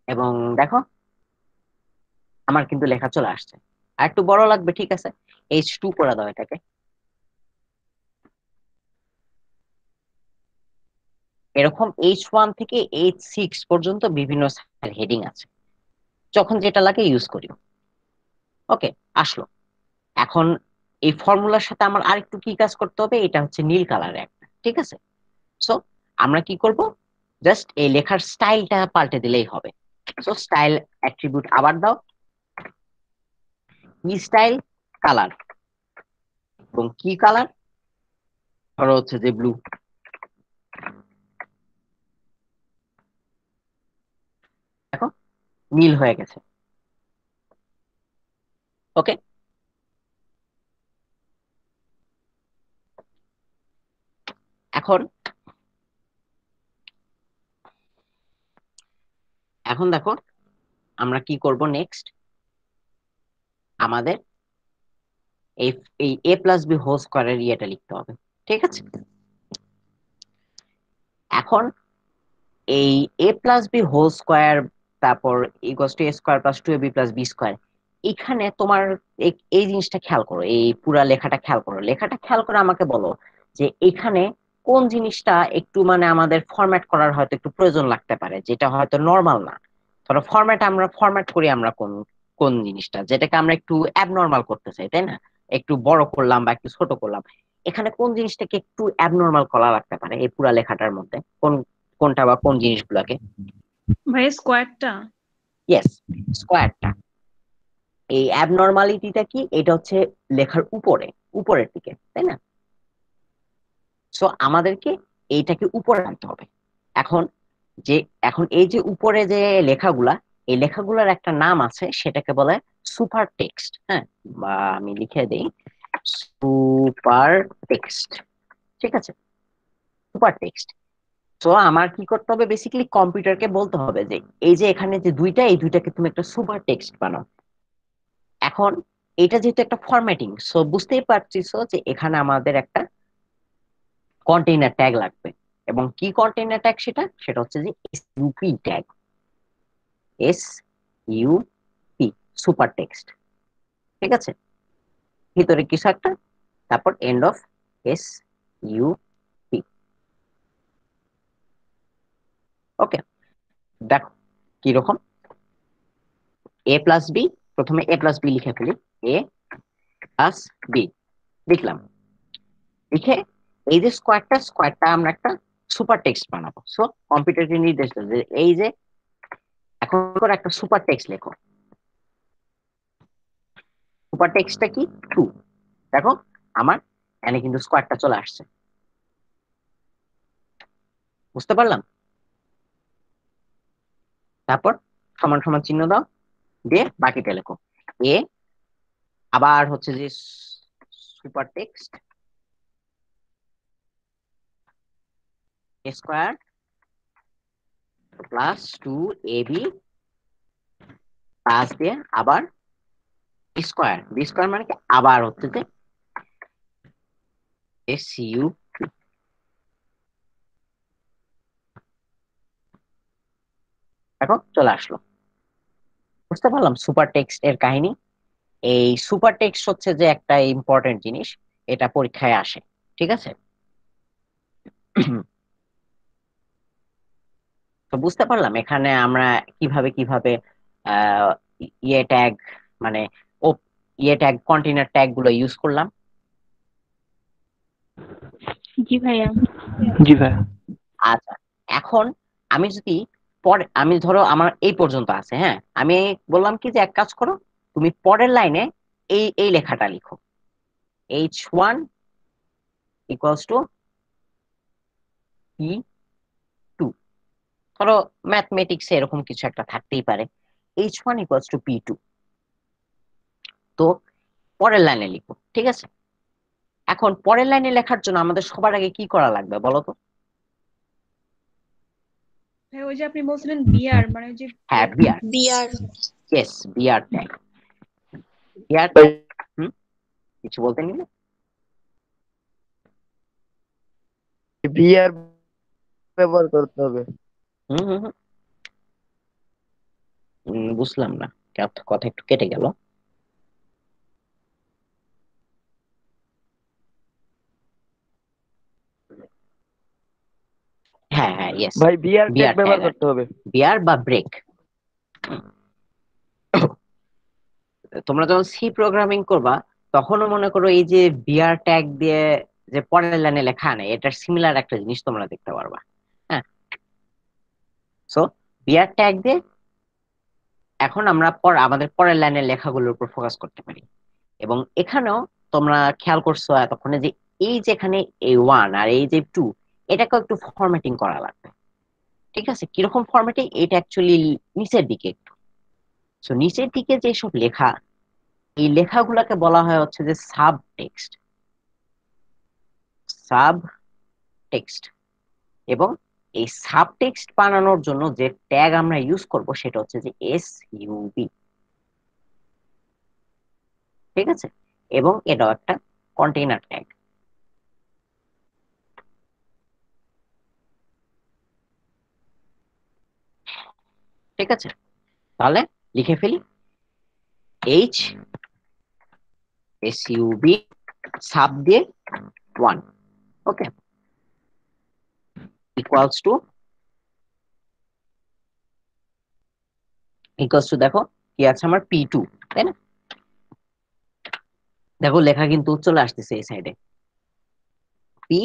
এবং দেখো আমার কিন্তু লেখা চলে আসছে। আর একটু বড় লাগবে, ঠিক আছে, H2 করে দাও এটাকে। এরকম H1 থেকে H6 পর্যন্ত বিভিন্ন হেডিং আছে, যখন যেটা লাগে ইউজ করি। ওকে, আসলো। এখন এই ফর্মুলার সাথে আমার আরেকটু কি কাজ করতে হবে, এটা হচ্ছে নীল কালারের একটা, ঠিক আছে। সো আমরা কি করব, জাস্ট এই লেখার স্টাইলটা পাল্টে দিলেই হবে। সো স্টাইল অ্যাট্রিবিউট আবার দাও, কি স্টাইল, কালার। এবং কি কালার, ধরো হচ্ছে যে ব্লু। দেখো নীল হয়ে গেছে, ওকে। এখন এখন দেখো আমরা কি করব নেক্সট। আমাদের এই এই a+b² ইয়েটা লিখতে হবে, ঠিক আছে। এখন এই a+b², তারপর = a²+2ab+b², এখানে তোমার এই জিনিসটা খেয়াল করো, এই পুরা লেখাটা খেয়াল করো, লেখাটা খেয়াল করে আমাকে বলো যে এখানে কোন জিনিসটা একটু মানে আমাদের ফরম্যাট করার হয়তো একটু প্রয়োজন লাগতে পারে, যেটা হয়তো নর্মাল না। ধরো আমরা ফরম্যাট করি আমরা কোন কোন জিনিসটা, যেটাকে আমরা একটু অ্যাবনর্মাল করতে চাই, তাই না? একটু বড় করলাম বা একটু ছোট করলাম। এখানে কোন জিনিসটাকে একটু অ্যাবনর্মাল করা লাগতে পারে এই পুরা লেখাটার মধ্যে, কোনটা বা কোন জিনিসগুলোকে? ভাই স্কোয়ারটা। ইয়েস, স্কোয়ারটা। এই অ্যাবনর্মালিটিটা কি, এটা হচ্ছে লেখার উপরের দিকে, তাই না? সো আমাদেরকে এইটাকে উপরে আনতে হবে। এখন যে এখন এই যে উপরে যে লেখাগুলা, এই লেখাগুলার একটা নাম আছে, সেটাকে বলে সুপার টেক্সট। হ্যাঁ, বা আমি লিখে দেই সুপার টেক্সট, ঠিক আছে, সুপার টেক্সট। তো আমার কি করতে হবে, বেসিক্যালি কম্পিউটারকে বলতে হবে যে এই যে এখানে যে দুইটা, এই দুইটাকে তুমি একটা সুপার টেক্সট বানাও। এখন এটা যেহেতু একটা ফরম্যাটিং, সো বুঝতেই পারছিস যে এখানে আমাদের একটা কন্টেইনার ট্যাগ লাগবে। এবং কি কন্টেইনার ট্যাগ, সেটা সেটা হচ্ছে যে SUP tag, SUP, super text, ঠিক আছে। ভিতরে কিছু একটা, তারপর এন্ড অফ এসইউপি। ওকে, দেখো কিরকম? এ প্লাস বি, প্রথমে এ প্লাস বি লিখে ফেলি, এ প্লাস বি লিখলাম। লিখে এই যে স্কোয়ারটা আমরা একটা সুপার টেক্সট বানাবো। সো কম্পিউটারকে নির্দেশ দেবে যে এই যে এখন করে একটা সুপার টেক্সট লেখো। সুপার টেক্সটটা কি? 2। দেখো আমার এখানে কিন্তু স্কোয়ারটা চলে আসছে, বুঝতে পারলাম? তারপর সমান সমান চিহ্ন দাও, দিয়ে বাকিটা লেখো। এ আবার হচ্ছে যে সুপার টেক্সট এ স্কোয়ার প্লাস 2ab প্লাস দিয়ে আবার বি স্কোয়ার মানে কি আবার হচ্ছে যে এসইউ। দেখো চলে আসলো, বুঝতে পারলাম সুপার টেক্সট এর কাহিনী। এই সুপার টেক্সট হচ্ছে যে একটা ইম্পর্টেন্ট জিনিস, এটা পরীক্ষায় আসে, ঠিক আছে? তো বুঝতে পারলাম এখানে আমরা কিভাবে কিভাবে আহ ইয়ে ট্যাগ মানে ও ইয়ে ট্যাগ কন্টেইনার ট্যাগ গুলো ইউজ করলাম। জি ভাইয়া। জি ভাই। আচ্ছা, এখন আমি যদি পরে আমি ধরো আমার এই পর্যন্ত আছে, হ্যাঁ, আমি বললাম কি যে এক কাজ করো, তুমি পরের লাইনে এই এই লেখাটা লিখো, h1 ইকুয়ালস টু p2। ধরো ম্যাথমেটিক্স এরকম কিছু একটা থাকতেই পারে, h1 ইকুয়ালস টু p2। তো পরের লাইনে লিখো, ঠিক আছে? এখন পরের লাইনে লেখার জন্য আমাদের সবার আগে কি করা লাগবে বলো তো? ভাই ওই যে আপনি বলছিলেন বিআর মানে ওই যে হ্যাঁ, BR, BR yes, BR tag. BR tag কিছু বলতে নিলে বিআর ব্যবহার করতে হবে। হুম হুম হুম। বুঝলাম না, কথা একটু কেটে গেল। হ্যাঁ হ্যাঁ, ইয়েস, ভাই বিআর ট্যাগ বিআর ব্যবহার ট্যাগ, করতে হবে। বিআর বা ব্রেক। তোমরা যখন সি প্রোগ্রামিং করবা তখনও মনে করো এই যে বিআর ট্যাগ দিয়ে যে পরের লাইনে লেখা নেই, এটার সিমিলার একটা জিনিস তোমরা দেখতে পারবা। হ্যাঁ, সো বিআর ট্যাগ দিয়ে এখন আমরা আমাদের পরের লাইনের লেখাগুলোর উপর ফোকাস করতে পারি। এবং এখানেও তোমরা খেয়াল করছো এতক্ষণে যে এই যেখানে এই 1 আর এই যে 2 এটাকেও একটু ফরম্যাটিং করা লাগবে, ঠিক আছে? কিরকম ফরম্যাটিং? এটা অ্যাকচুয়ালি নিচের দিকে একটু, সো নিচের দিকে যেসব লেখা, এই লেখাগুলোকে বলা হয় হচ্ছে যে সাব টেক্সট, সাব টেক্সট। এবং এই সাব টেক্সট বানানোর জন্য যে ট্যাগ আমরা ইউজ করব সেটা হচ্ছে যে এসইউবি, ঠিক আছে? এবং এটাও একটা কন্টেইনার ট্যাগ। ঠিক আছে, তাহলে লিখে ফেলি, এইচ এসইউবি সাব দিয়ে 1, ওকে, ইকুয়ালস টু দেখো কি আছে আমার p2, তাই না? দেখো লেখা কিন্তু চলে আসতেছে এই সাইডে, পি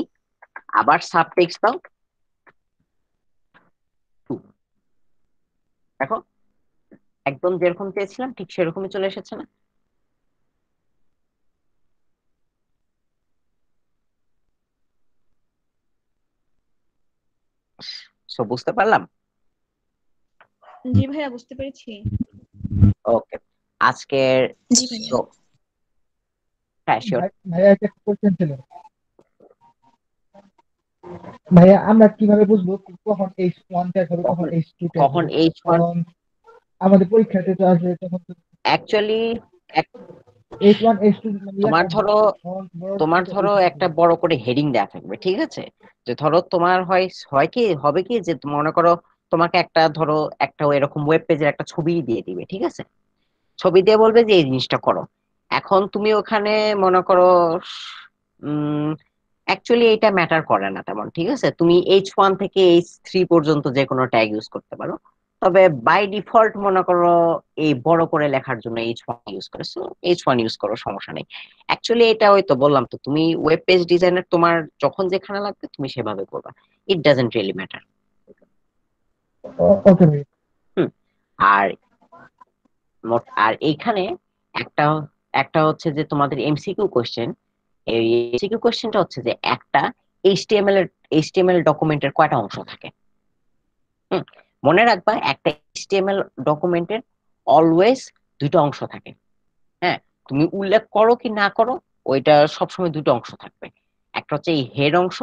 আবার সাব টেক্সট দাও 2। দেখো একদম যেরকম চেয়েছিলাম ঠিক সেরকমই চলে এসেছে না? সো বুঝতে পারলাম। জি ভাইয়া বুঝতে পেরেছি। ওকে, আজকের জি ভাইয়া। হ্যাঁ শিওর। ভাইয়া একটা কোশ্চেন ছিল। ভাইয়া আমরা কিভাবে বুঝবো কখন H1 ট্যাগ হবে কখন H2 ট্যাগ কখন হবে? H1 কারণ আমাদের পরীক্ষাতে তো আসবে তখন তো অ্যাকচুয়ালি H1 H2 মানে তোমার লেখা ধরো বড় তোমার ছোট ধরো এইভাবে একটা হবে। বড় করে হেডিং দেওয়া থাকবে, ঠিক আছে? যে ধরো তোমার হয় হয় কি হবে কি যে মনে করো তোমাকে একটা ধরো একটা এরকম ওয়েব পেজের একটা ছবি দিয়ে দিবে, ঠিক আছে? ছবি দিয়ে বলবে যে এই জিনিসটা করো। এখন তুমি ওখানে মনে করো অ্যাকচুয়ালি এটা ম্যাটার করে না তেমন, ঠিক আছে? তুমি H1 থেকে H3 পর্যন্ত যে কোনো ট্যাগ ইউজ করতে পারো। তবে বাই ডিফল্ট মনে করো এই বড় করে লেখার জন্য H1 ইউজ করে, সো H1 ইউজ করো, সমস্যা নেই। অ্যাকচুয়ালি এটা ওই তো বললাম তো, তুমি ওয়েব পেজ ডিজাইনার, তোমার যখন যেখানে লাগবে তুমি সেভাবে করবা, ইট ডাজন্ট রিয়েলি ম্যাটার। ওকে ভাই। হুম। আর এইখানে একটা একটা হচ্ছে যে তোমাদের এমসিকিউ কোশ্চেন। এই এমসিকিউ কোশ্চেনটা হচ্ছে যে একটা এইচটিএমএল ডকুমেন্টের কয়টা অংশ থাকে। হুম। মনে রাখবা একটা এইচটিএমএল ডকুমেন্টের অলওয়েজ দুটো অংশ থাকে। হ্যাঁ, তুমি উল্লেখ করো কি না করো, ওইটা সবসময় দুটো অংশ থাকবে। একটা হচ্ছে এই হেড অংশ,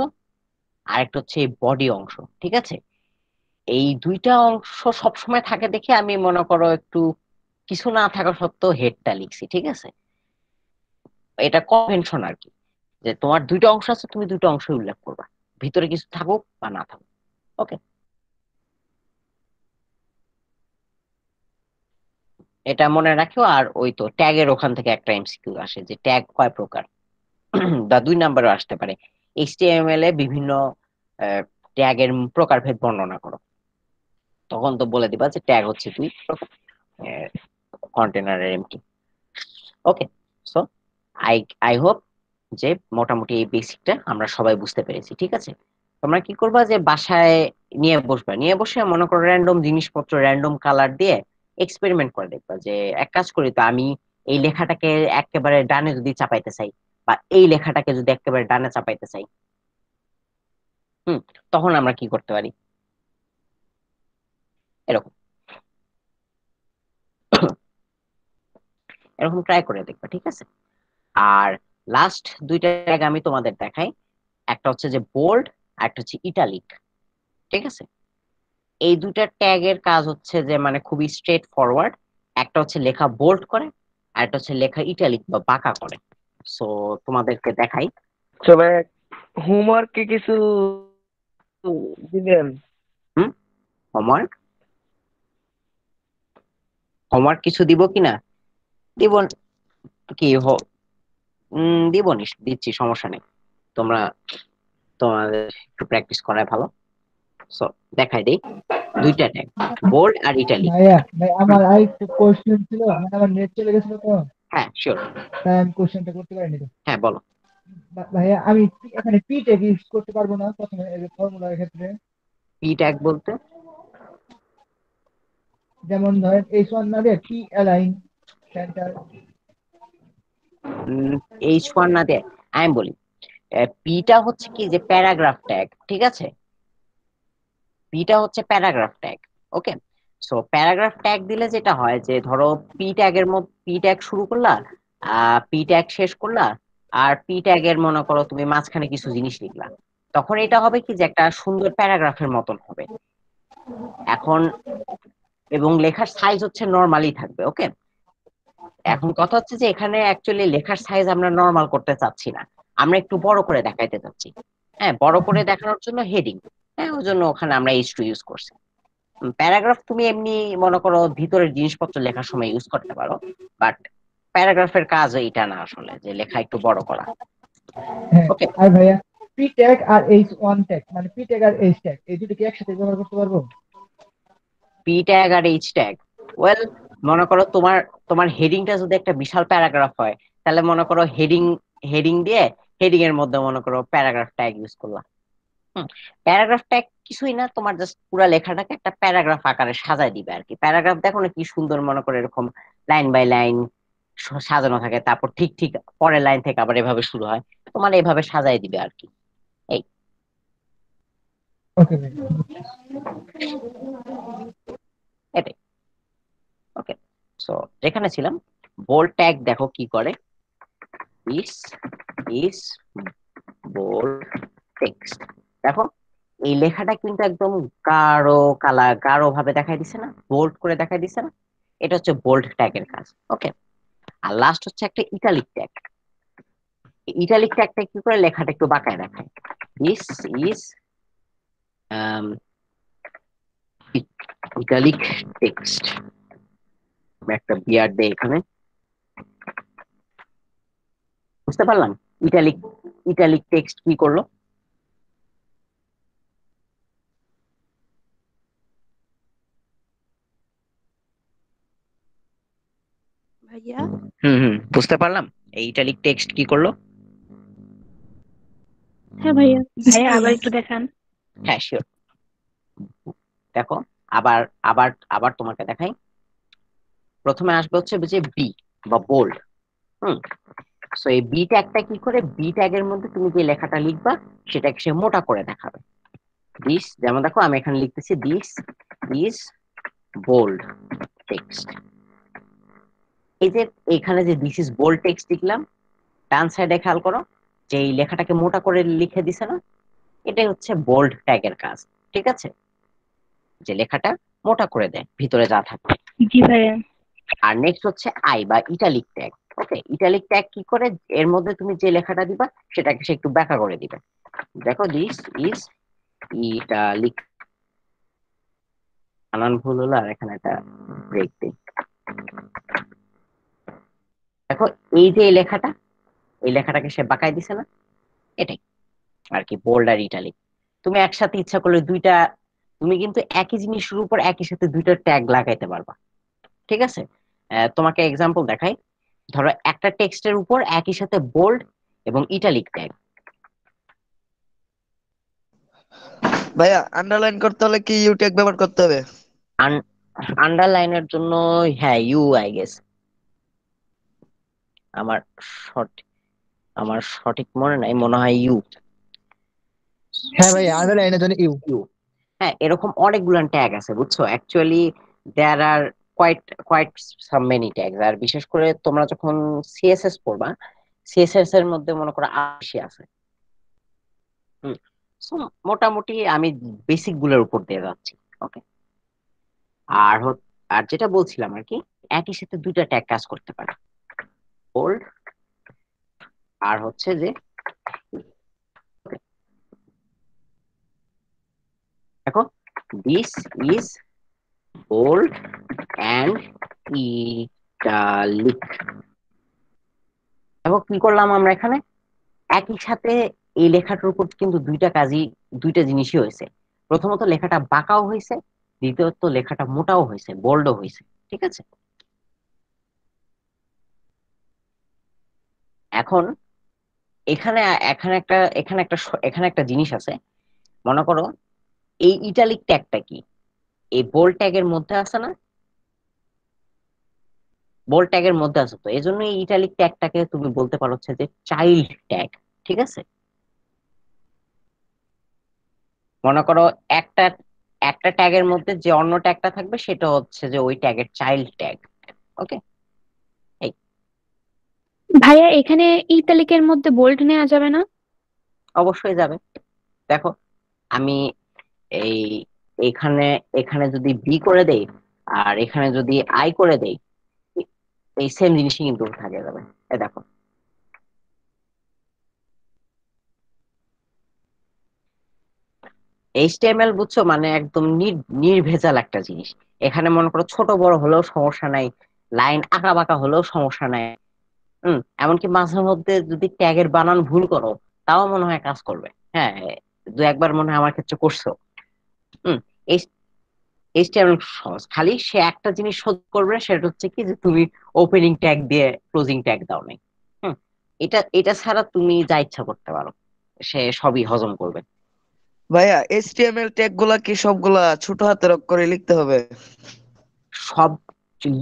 আর একটা হচ্ছে এই বডি অংশ, ঠিক আছে? এই দুইটা অংশ সবসময় থাকে দেখে আমি মনে করো একটু কিছু না থাকা সত্ত্বেও হেডটা লিখছি, ঠিক আছে? এটা কনভেনশন আর কি, যে তোমার দুইটা অংশ আছে, তুমি দুটো অংশ উল্লেখ করবা, ভিতরে কিছু থাকুক বা না থাকুক। ওকে, এটা মনে রাখো। আর ওই তো ট্যাগের ওখান থেকে একটা এমসিকিউ আসে যে ট্যাগ কয় প্রকার, বা 2 নাম্বারও আসতে পারে। এইচটিএমএল এ বিভিন্ন ট্যাগের প্রকারভেদ বর্ণনা করো। তখন তো বলে দিবা যে ট্যাগ হচ্ছে 2 প্রকার, কন্টেনারের empty. Okay, so I I hope যে মোটামুটি এই বেসিকটা আমরা সবাই বুঝতে পেরেছি, ঠিক আছে? তোমরা কি করবা যে বাসায় নিয়ে বসবা, নিয়ে বসে মনে করো র্যান্ডম জিনিসপত্র র্যান্ডম কালার দিয়ে এক্সপেরিমেন্ট করে দেখবা যে এক কাজ করি তো, আমি এই লেখাটাকে একেবারে ডানে যদি চাপাইতে চাই, বা এই লেখাটাকে যদি একেবারে ডানে চাপাইতে চাই, হুম, তখন আমরা কি করতে পারি, এরকম এরকম ট্রাই করে দেখবা, ঠিক আছে? আর লাস্ট দুইটা ট্যাগ আমি তোমাদের দেখাই। একটা হচ্ছে যে বোল্ড, আর একটা হচ্ছে ইটালিক, ঠিক আছে? এই দুইটা ট্যাগের কাজ হচ্ছে যে মানে খুবই স্ট্রেট ফরওয়ার্ড। একটা হচ্ছে লেখা বোল্ড করে, আর একটা হচ্ছে লেখা ইটালিক বা বাঁকা করে। সো তোমাদেরকে দেখাই। তবে হোমওয়ার্কে কিছু দিবেন? হুম, হোমওয়ার্ক হোমওয়ার্ক কিছু দিব কিনা? দিব কি দিব, দিচ্ছি, সমস্যা নেই। তোমরা তোমাদের একটু প্র্যাকটিস করাই ভালো। সো দেখাই দেই দুইটা ট্যাগ, বোল্ড আর ইটালিক। ভাই আমার আরেকটু কোশ্চেন ছিল, মানে আমার নেট চলে গেছিল তো, হ্যাঁ, শিওর। তাই আমি কোশ্চেনটা করতে পারিনি তো। হ্যাঁ, বলো। ভাইয়া আমি এখানে পি ট্যাগ ইউজ করতে পারবো না প্রথমে এই ফর্মুলার ক্ষেত্রে? পি ট্যাগ বলতে? যেমন ধরেন H1 না দিয়ে পি অ্যালাইন সেন্টার। H1 না দিয়ে আমি বলি, পিটা হচ্ছে কি যে প্যারাগ্রাফ ট্যাগ, ঠিক আছে? পিটা হচ্ছে প্যারাগ্রাফ ট্যাগ। ওকে, সো প্যারাগ্রাফ ট্যাগ দিলে যেটা হয় যে ধরো পি ট্যাগের মধ্যে পি ট্যাগ শুরু করলা, পি ট্যাগ শেষ করলা, আর পি ট্যাগের মনে করো তুমি মাঝখানে কিছু জিনিস লিখলা, তখন এটা হবে কি যে একটা সুন্দর প্যারাগ্রাফের মতন হবে। এখন এবং লেখার সাইজ হচ্ছে নর্মালি থাকবে। ওকে, এখন কথা হচ্ছে যে এখানে অ্যাকচুয়ালি লেখার সাইজ আমরা নর্মাল করতে চাচ্ছি না, আমরা একটু বড় করে দেখাইতে চাচ্ছি। হ্যাঁ, বড় করে দেখানোর জন্য হেডিং, হ্যাঁ, ওই জন্য ওখানে আমরা H2 ইউজ করছি। প্যারাগ্রাফ তুমি এমনি মনে করো ভিতরের জিনিসপত্র লেখার সময় ইউজ করতে পারো, বাট প্যারাগ্রাফের কাজ এটা না আসলে, যে লেখা একটু বড় করা। হ্যাঁ, ওকে, আর ভাইয়া পি ট্যাগ আর H1 ট্যাগ, মানে পি ট্যাগ আর H ট্যাগ এই দুটো কি একসাথে ব্যবহার করতে পারবো? পি ট্যাগ আর H ট্যাগ, ওয়েল, মনে করো তোমার তোমার হেডিংটা যদি একটা বিশাল প্যারাগ্রাফ হয়, তাহলে মনে করো হেডিং হেডিং দিয়ে হেডিং এর মধ্যে মনে করো প্যারাগ্রাফ ট্যাগ ইউজ করলাম। প্যারাগ্রাফ ট্যাগ কিছুই না, তোমার জাস্ট পুরো লেখাটাকে একটা প্যারাগ্রাফ আকারে সাজায় দিবে আর কি। প্যারাগ্রাফ দেখো না কি সুন্দর, মনে করে এরকম লাইন বাই লাইন সাজানো থাকে, তারপর ঠিক ঠিক পরের লাইন থেকে আবার এভাবে শুরু হয়, তোমার এভাবে সাজায় দিবে আর কি। এই ওকে ভাই। এটাই। ওকে, সো যেখানে ছিলাম, বোল্ড ট্যাগ দেখো কি করে। ইস ইস বোল্ড টেক্সট, দেখো এই লেখাটা কিন্তু একদম গাঢ় ভাবে দেখাই দিছে না, বোল্ড করে দেখাই দিছে না? এটা হচ্ছে বোল্ড ট্যাগের কাজ। ওকে, আর লাস্ট হচ্ছে একটা ইটালিক ট্যাগ। ইটালিক ট্যাগটা কি করে লেখাটা একটু বাঁকায় দেখায়। ইস ইস ইটালিক টেক্সট, একটা বিয়ার দেয় এখানে, বুঝতে পারলাম ইটালিক ইটালিক টেক্সট কি করলো। বুঝতে পারলাম এই ইটালিক টেক্সট কি করলো? হ্যাঁ ভাইয়া। ভাইয়া আবার একটু দেখান। হ্যাঁ শিওর, দেখো আবার আবার আবার তোমাকে দেখাই। প্রথমে আসবে হচ্ছে যে বি বা বোল্ড। হুম, সো এই বি ট্যাগটা কি করে, বি ট্যাগের মধ্যে তুমি যে লেখাটা লিখবা সেটাকে সে মোটা করে দেখাবে। দিস, যেমন দেখো আমি এখানে লিখতেছি দিস ইজ বোল্ড টেক্সট। এই যে এখানে যে দিস ইজ বোল্ড টেক্সট লিখলাম, ডান সাইডে খেয়াল করো যে এই লেখাটাকে মোটা করে লিখে দিছে না, এটাই হচ্ছে বোল্ড ট্যাগের কাজ। ঠিক আছে, যে লেখাটা মোটা করে দেয় ভিতরে যা থাকে। জি ভাইয়া। আর নেক্সট হচ্ছে আই বা ইটালিক ট্যাগ। ওকে, ইটালিক ট্যাগ কি করে, এর মধ্যে তুমি যে লেখাটা দিবা সেটাকে সে একটু ব্যাখ্যা করে দিবে। দেখো দিস ইজ ইটালিক, বানান ভুল হলো আর এখানে একটা ব্রেক দিই। দেখো এই যে এই লেখাটাকে সে বাঁকাই দিছে না, এটাই আর কি বোল্ড আর ইটালিক। তুমি একসাথে ইচ্ছা করলে দুইটা, তুমি কিন্তু একই জিনিসের উপর একই সাথে দুইটা ট্যাগ লাগাইতে পারবা। ঠিক আছে, তোমাকে এক্সাম্পল দেখাই। ধরো একটা টেক্সটের উপর একই সাথে বোল্ড এবং ইটালিক ট্যাগ। ভাইয়া আন্ডারলাইন করতে হলে কি ইউ ট্যাগ ব্যবহার করতে হবে? আন্ডারলাইনের জন্য হ্যাঁ ইউ আই গেস, আমার সঠিক আমার সঠিক মনে নাই, মনে হয় ইউ। হ্যাঁ ভাই, আন্ডারলাইনের জন্য ইউ। ইউ, হ্যাঁ এরকম অনেকগুলো ট্যাগ আছে বুঝছো। Actually there are quite quite some many tags. আর বিশেষ করে তোমরা যখন সিএসএস পড়বা, সিএসএস এর মধ্যে মনে করো 80 আছে। হুম, so মোটামুটি আমি বেসিক গুলোর উপর দিয়ে যাচ্ছি। ওকে, আর আর যেটা বলছিলাম আর কি, একই সাথে দুইটা ট্যাগ কাজ করতে পারে, বোল্ড আর হচ্ছে যে দেখো this is bold and italic. দেখো কি করলাম আমরা এখানে, একই সাথে এই লেখাটার উপর কিন্তু দুইটা জিনিসই হয়েছে। প্রথমত লেখাটা বাঁকাও হয়েছে, দ্বিতীয়ত লেখাটা মোটাও হয়েছে, বোল্ডও হয়েছে। ঠিক আছে, এখন এখানে এখানে একটা জিনিস আছে। মনে করো এই ইটালিক ট্যাগটা কি, এই বোল্ড ট্যাগের মধ্যে আছে না, বোল্ড ট্যাগের মধ্যে আছে, তো এই জন্য এই ইটালিক ট্যাগটাকে তুমি বলতে পারো হচ্ছে যে চাইল্ড ট্যাগ। ঠিক আছে, মনে করো একটা একটা ট্যাগের মধ্যে যে অন্য ট্যাগটা থাকবে সেটা হচ্ছে যে ওই ট্যাগের চাইল্ড ট্যাগ। ওকে, এই ভাইয়া এখানে ইতালিকের মধ্যে বোল্ড নেওয়া যাবে না? অবশ্যই যাবে। দেখো আমি এই এখানে এখানে যদি বি করে দেই আর এখানে যদি আই করে দেই, এই সেম জিনিসই কিন্তু থাকে যাবে। এই দেখো এইচটিএমএল বুঝছো, মানে একদম নির্ভেজাল একটা জিনিস। এখানে মনে করো ছোট বড় হলেও সমস্যা নাই, লাইন আঁকা বাঁকা হলেও সমস্যা নাই। এমনকি মাঝে মধ্যে যদি ট্যাগের বানান ভুল করো তাও মনে হয় কাজ করবে। হ্যাঁ, দু একবার মনে হয় আমার ক্ষেত্রে করছো। হুম, এইচটিএমএল সহজ, খালি সে একটা জিনিস শোধ করবে, সেটা হচ্ছে কি যে তুমি ওপেনিং ট্যাগ দিয়ে ক্লোজিং ট্যাগ দাও নাই। হুম, এটা ছাড়া তুমি যা ইচ্ছা করতে পারো, সে সবই হজম করবে। ভাইয়া এইচটিএমএল ট্যাগ গুলা কি সবগুলা ছোট হাতের অক্ষরে লিখতে হবে? সব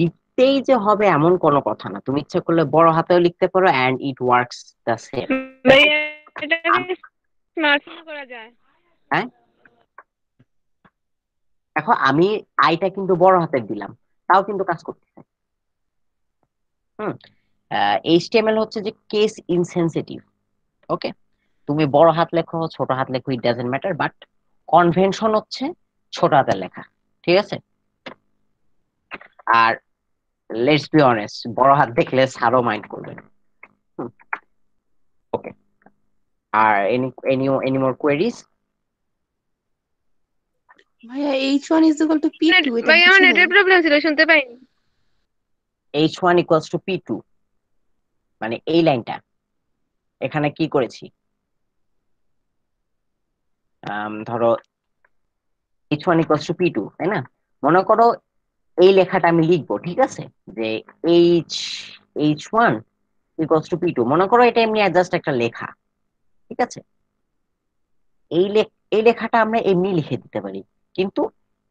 লিখতেই যে হবে এমন কোনো কথা না, তুমি ইচ্ছা করলে বড় হাতেও লিখতে পারো, and it works the same. ভাইয়া এটাকে স্মার্টফোন করা যায়? হ্যাঁ, দেখো আমি আইটা কিন্তু বড় হাতের দিলাম, তাও কিন্তু কাজ করতেছে। হুম, এইচটিএমএল হচ্ছে যে কেস ইনসেনসিটিভ। ওকে, তুমি বড় হাত লেখো ছোট হাত লেখো, it doesn't matter, but convention হচ্ছে ছোট হাতের লেখা। ঠিক আছে, আর লেটস বি অনেস্ট, বড় হাত দেখলে স্যারও মাইন্ড করবে। ওকে, আর এনি মোর কোয়েরিজ? ভাইয়া H1 is equal to P2 এটা ভাইয়া আমার বুঝি নাই। নেটের প্রবলেম ছিল, শুনতে পাইনি। H1 equals to P2 মানে এই লাইনটা এখানে কি করেছি, ধরো H1 equals to P2, তাই না? মনে করো এই লেখাটা আমি লিখবো, ঠিক আছে, যে H H1 equals to P2, মনে করো এটা এমনি জাস্ট একটা লেখা, ঠিক আছে? এই লেখাটা আমরা এমনি লিখে দিতে পারি, কিন্তু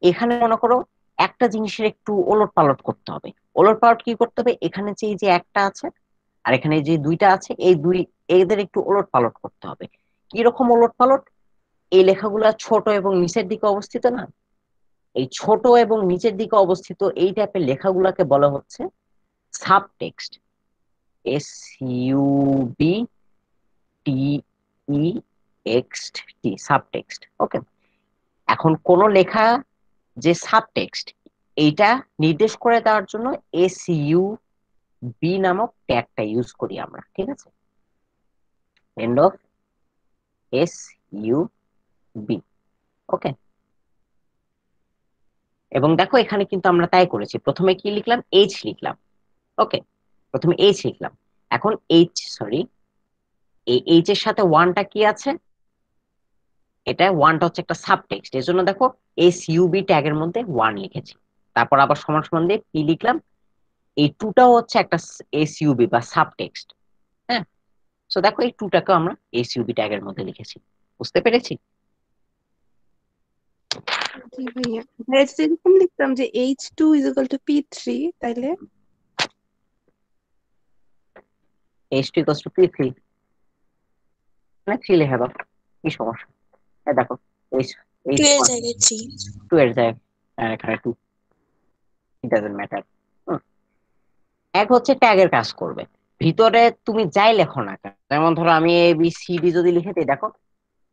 এখানে মনে করো একটা জিনিসের একটু ওলট পালট করতে হবে। ওলট পালট কি করতে হবে, এখানে যে এই যে একটা আছে আর এখানে যে দুইটা আছে, এদের একটু ওলট পালট করতে হবে। কি রকম ওলট পালট? এই লেখাগুলা ছোট এবং নিচের দিকে অবস্থিত না, এই ছোট এবং নিচের দিকে অবস্থিত এই টাইপের লেখাগুলাকে বলা হচ্ছে সাবটেক্সট। SUBTEXT, subtext. ওকে, এখন কোন লেখা যে সাবটেক্সট এইটা নির্দেশ করে দেওয়ার জন্য SUB নামক ট্যাগটা ইউজ করি আমরা, ঠিক আছে? End of SUB। ওকে, এবং দেখো এখানে কিন্তু আমরা তাই করেছি, প্রথমে কি লিখলাম, এইচ লিখলাম। ওকে, প্রথমে এইচ লিখলাম। এখন এই এইচ এর সাথে ওয়ানটা কি আছে, এটা ওয়ানটা হচ্ছে একটা সাবটেক্সট, এর জন্য দেখো SUB ট্যাগের মধ্যে ওয়ান লিখেছি। তারপর আবার সমান সমান দিয়ে কি লিখলাম, এই টুটাও হচ্ছে একটা SUB বা সাবটেক্সট। হ্যাঁ, তো দেখো এই টুটাকেও আমরা SUB ট্যাগের মধ্যে লিখেছি। বুঝতে পেরেছি? জি ভাইয়া, ভাইয়া যদি এরকম লিখতাম যে H2 is equal to P3, তাইলে H2 equals to P3, মানে 3 লিখে দাও, কি সমস্যা? দেখো টু এর H1 জায়গায় 3। 2 এর জায়গায় এখানে 2, ইট ডাজন্ট ম্যাটার। এক হচ্ছে ট্যাগের কাজ করবে, ভিতরে তুমি যাই লেখো না কেন, যেমন ধরো আমি ABCD যদি লিখে দিই, দেখো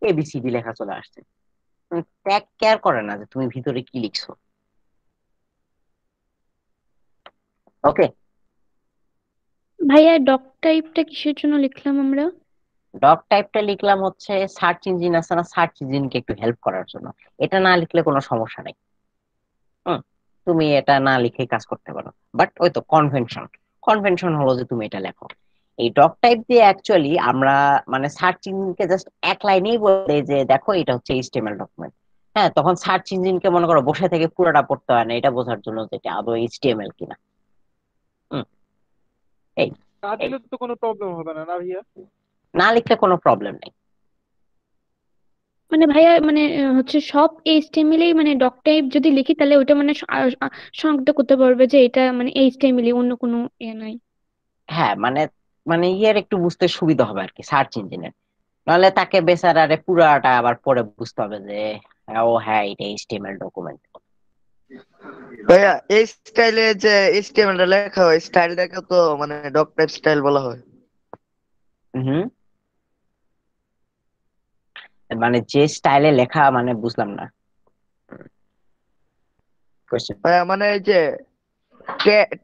ABCD লেখা চলে আসছে। ট্যাগ কেয়ার করে না যে তুমি ভিতরে কি লিখছো। ওকে, ভাইয়া ডক টাইপটা কিসের জন্য লিখলাম আমরা? ডক টাইপটা লিখলাম হচ্ছে সার্চ ইঞ্জিন আছে না, সার্চ ইঞ্জিনকে একটু হেল্প করার জন্য। এটা না লিখলে কোনো সমস্যা নেই। হুম, তুমি এটা না লিখে কাজ করতে পারো, বাট ওই তো কনভেনশন, কনভেনশন হলো যে তুমি এটা লেখো। এই ডক টাইপ দিয়ে অ্যাকচুয়ালি আমরা মানে সার্চ ইঞ্জিনকে জাস্ট এক লাইনেই বলে যে দেখো এটা হচ্ছে HTML ডকুমেন্ট। হ্যাঁ, তখন সার্চ ইঞ্জিনকে মনে করো বসে থেকে পুরোটা পড়তে হয় না এটা বোঝার জন্য যে এটা আদৌ HTML কিনা। হুম, এই না এই দিলে তো কোনো প্রবলেম হবে না, না ভাইয়া? না লিখলে কোনো প্রবলেম নেই। মানে ভাইয়া মানে হচ্ছে সব এইচটিএমএল এই মানে ডক টাইপ যদি লিখি তাহলে ওইটা মানে শনাক্ত করতে পারবে যে এটা মানে এইচটিএমএল, অন্য কোনো ইয়ে নাই। হ্যাঁ, মানে মানে ইয়ের একটু বুঝতে সুবিধা হবে আর কি সার্চ ইঞ্জিনের, নাহলে তাকে বেচারারে পুরাটা আবার পরে বুঝতে হবে যে ও হ্যাঁ এটা HTML ডকুমেন্ট। ভাইয়া এই স্টাইলে যে এইচটিএমএল টা লেখা হয়, স্টাইলটাকে তো মানে ডক টাইপ স্টাইল বলা হয়। হুম, মানে যে স্টাইলে লেখা মানে বুঝলাম না কোশ্চেন। ভাইয়া মানে এই যে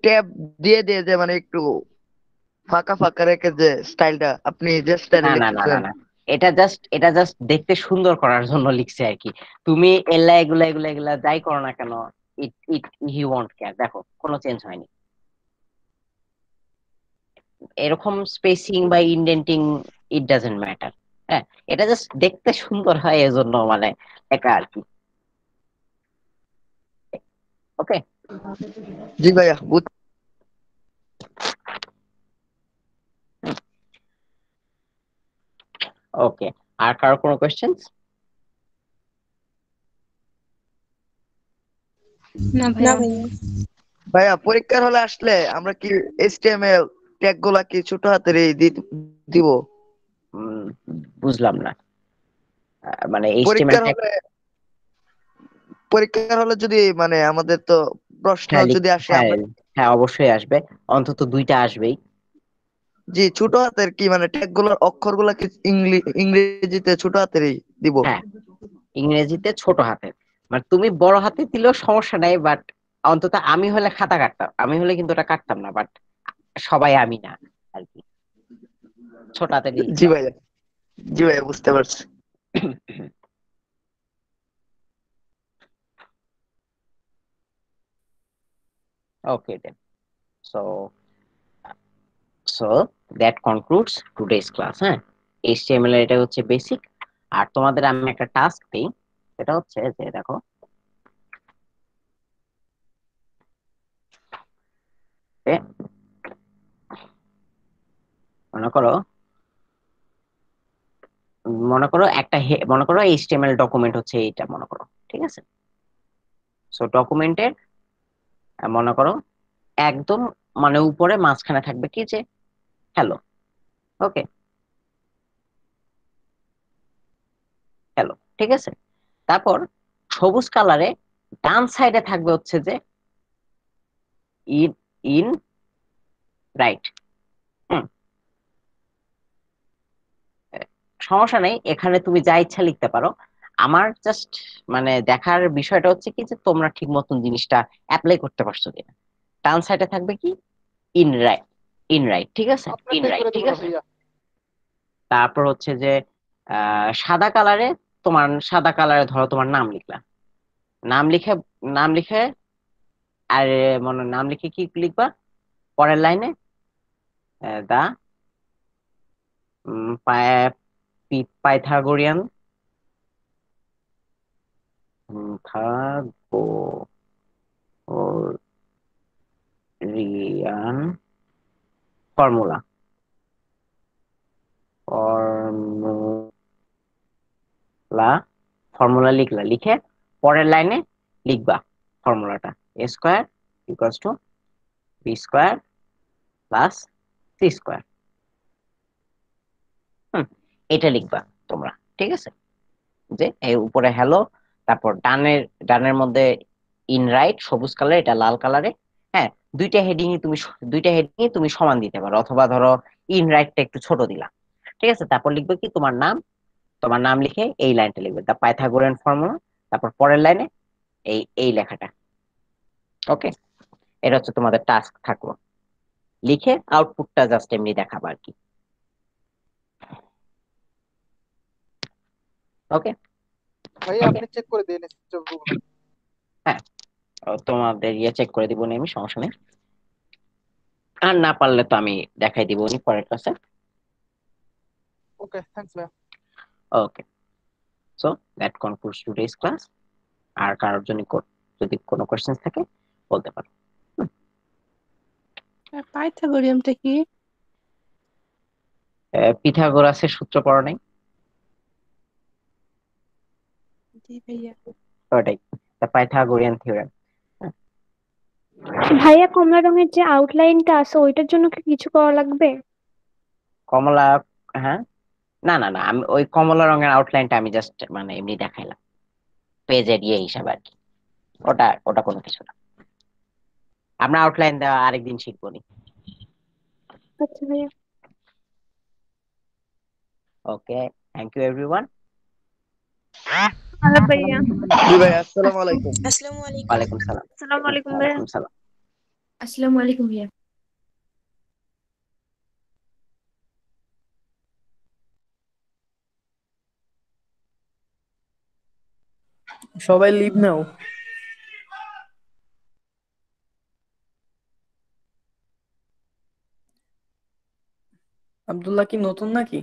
ট্যাব দিয়ে দিয়ে যে মানে একটু ফাঁকা ফাঁকা রেখে যে স্টাইলটা আপনি যে স্টাইলে না না না না লিখতেছেন। না, এটা জাস্ট দেখতে সুন্দর করার জন্য লিখছে আর কি। তুমি এগুলা এগুলা এগুলা যাই করো না কেন, ইট ইট হি ওয়ন্ট কেয়ার, দেখো কোনো চেঞ্জ হয়নি। এরকম স্পেসিং বা ইন্ডেন্টিং ইট ডাজন্ট ম্যাটার। হ্যাঁ, এটা জাস্ট দেখতে সুন্দর হয় এজন্য মানে একা আর কি। ওকে, জি ভাইয়া ওকে, আর কারো কোনো কোয়েশ্চেন্স? না না ভাইয়া। ভাইয়া। ভাইয়া পরীক্ষার হলে আসলে আমরা কি এইচটিএমএল ট্যাগ গুলা কি ছোট হাতের দিব? উম, বুঝলাম না, মানে HTML পরীক্ষার ট্যাগ। হলে পরীক্ষার হলে যদি মানে আমাদের তো প্রশ্ন হ্যাঁ যদি আসে হ্যাঁ আমরা হ্যাঁ, অবশ্যই আসবে, অন্তত দুইটা আসবেই। জি ছোট হাতের কি মানে ট্যাগ গুলোর অক্ষর গুলা কি ইংরেজিতে ছোট হাতেরই দিব? হ্যাঁ, ইংরেজিতে ছোট হাতের, মানে তুমি বড় হাতে দিলেও সমস্যা নাই, বাট অন্তত আমি হলে খাতা কাটতাম, আমি হলে কিন্তু ওটা কাটতাম না, বাট সবাই আমি না আর কি, ছোট হাতে দিয়ে জি দিতাম। ভাইয়া, জি ভাইয়া বুঝতে পারছি। Okay then, so so that concludes today's class. হ্যাঁ, HTML এর এটা হচ্ছে বেসিক। আর তোমাদের আমি একটা টাস্ক দিই, সেটা হচ্ছে যে দেখো এ, মনে করো মনে করো এইচটিএমএল ডকুমেন্ট হচ্ছে এইটা, মনে করো, ঠিক আছে? সো ডকুমেন্টের মনে করো একদম মানে উপরে মাঝখানে থাকবে কি যে হ্যালো। ওকে, হ্যালো, ঠিক আছে। তারপর সবুজ কালারে ডান সাইডে থাকবে হচ্ছে যে ইন ইন রাইট। সমস্যা নেই, এখানে তুমি যা ইচ্ছা লিখতে পারো। আমার জাস্ট মানে দেখার বিষয়টা হচ্ছে কি যে তোমরা ঠিক মতন জিনিসটা অ্যাপ্লাই করতে পারছো কিনা। ডান সাইডে থাকবে কি ইন রাইট, ইন রাইট, ঠিক আছে, আপনার ইন চেক রাইট, করে ঠিক দেবো না আছে। ভাইয়া। তারপর হচ্ছে যে সাদা কালারে, তোমার সাদা কালারে ধরো তোমার নাম লিখলা, নাম লিখে নাম লিখে আর মনে নাম লিখে কি লিখবা পরের লাইনে দা পাইথাগোরিয়ান রিয়ান ফর্মুলা ফর্মুলা ফর্মুলা লিখলা, লিখে পরের লাইনে লিখবা ফর্মুলাটা A square equals to B square plus C square. এটা লিখবা তোমরা, ঠিক আছে? যে এই উপরে হ্যালো, তারপর ডানের মধ্যে ইন রাইট সবুজ কালার, এটা লাল কালারে। হ্যাঁ, দুইটা হেডিং তুমি সমান দিতে পারো, অথবা ধরো ইন রাইটটা একটু ছোট দিলা, ঠিক আছে? তারপর লিখবে কি তোমার নাম লিখে এই লাইনটা লিখবে দা পাইথাগোরিয়ান ফর্মুলা, তারপর পরের লাইনে এই এই লেখাটা। ওকে, এটা হচ্ছে তোমাদের টাস্ক থাকলো, লিখে আউটপুটটা জাস্ট এমনি দেখাবা আর কি। ওকে, ভাইয়া আপনি চেক করে দিন স্টপগুলো। হ্যাঁ, তোমাদের চেক করে দিব আমি, সমস্যা নেই। আর না পারলে তো আমি দেখাই দিব নি পরের ক্লাসে। ওকে, থ্যাঙ্কস ভাইয়া। Okay, so that concludes today's class. আর কারোর জন্য যদি কোনো কোশ্চেন থাকে বলতে পারো। পাইথাগোরিয়ামটা কি? পিথাগোরাসের সূত্র পড়ো নাই? জি ভাইয়া। ওটাই দ্য পাইথাগোরিয়ান থিওরেম। ভাইয়া কমলা রঙের যে আউটলাইনটা আছে ওইটার জন্য কি কিছু করা লাগবে? কমলা, হ্যাঁ, না না না, আমি ওই কমলা রঙের আউটলাইনটা আমি জাস্ট মানে এমনি দেখাইলাম পেজে দিয়ে হিসাবে আর কি। ওটা ওটা কোনো কিছু না, আমরা আউটলাইন দেওয়া আরেকদিন শিখবো নি। আচ্ছা ভাইয়া। ওকে, থ্যাংক ইউ এভরিওয়ান। আলাপ ভাইয়া। জি ভাই, আসসালামু আলাইকুম। আসসালামু আলাইকুম। ওয়ালাইকুম সালাম। আসসালামু আলাইকুম ভাইয়া। ওয়ালাইকুম সালাম। আসসালামু আলাইকুম ভাইয়া। সবাই লিভ নাও। আব্দুল্লাহ কি নতুন নাকি?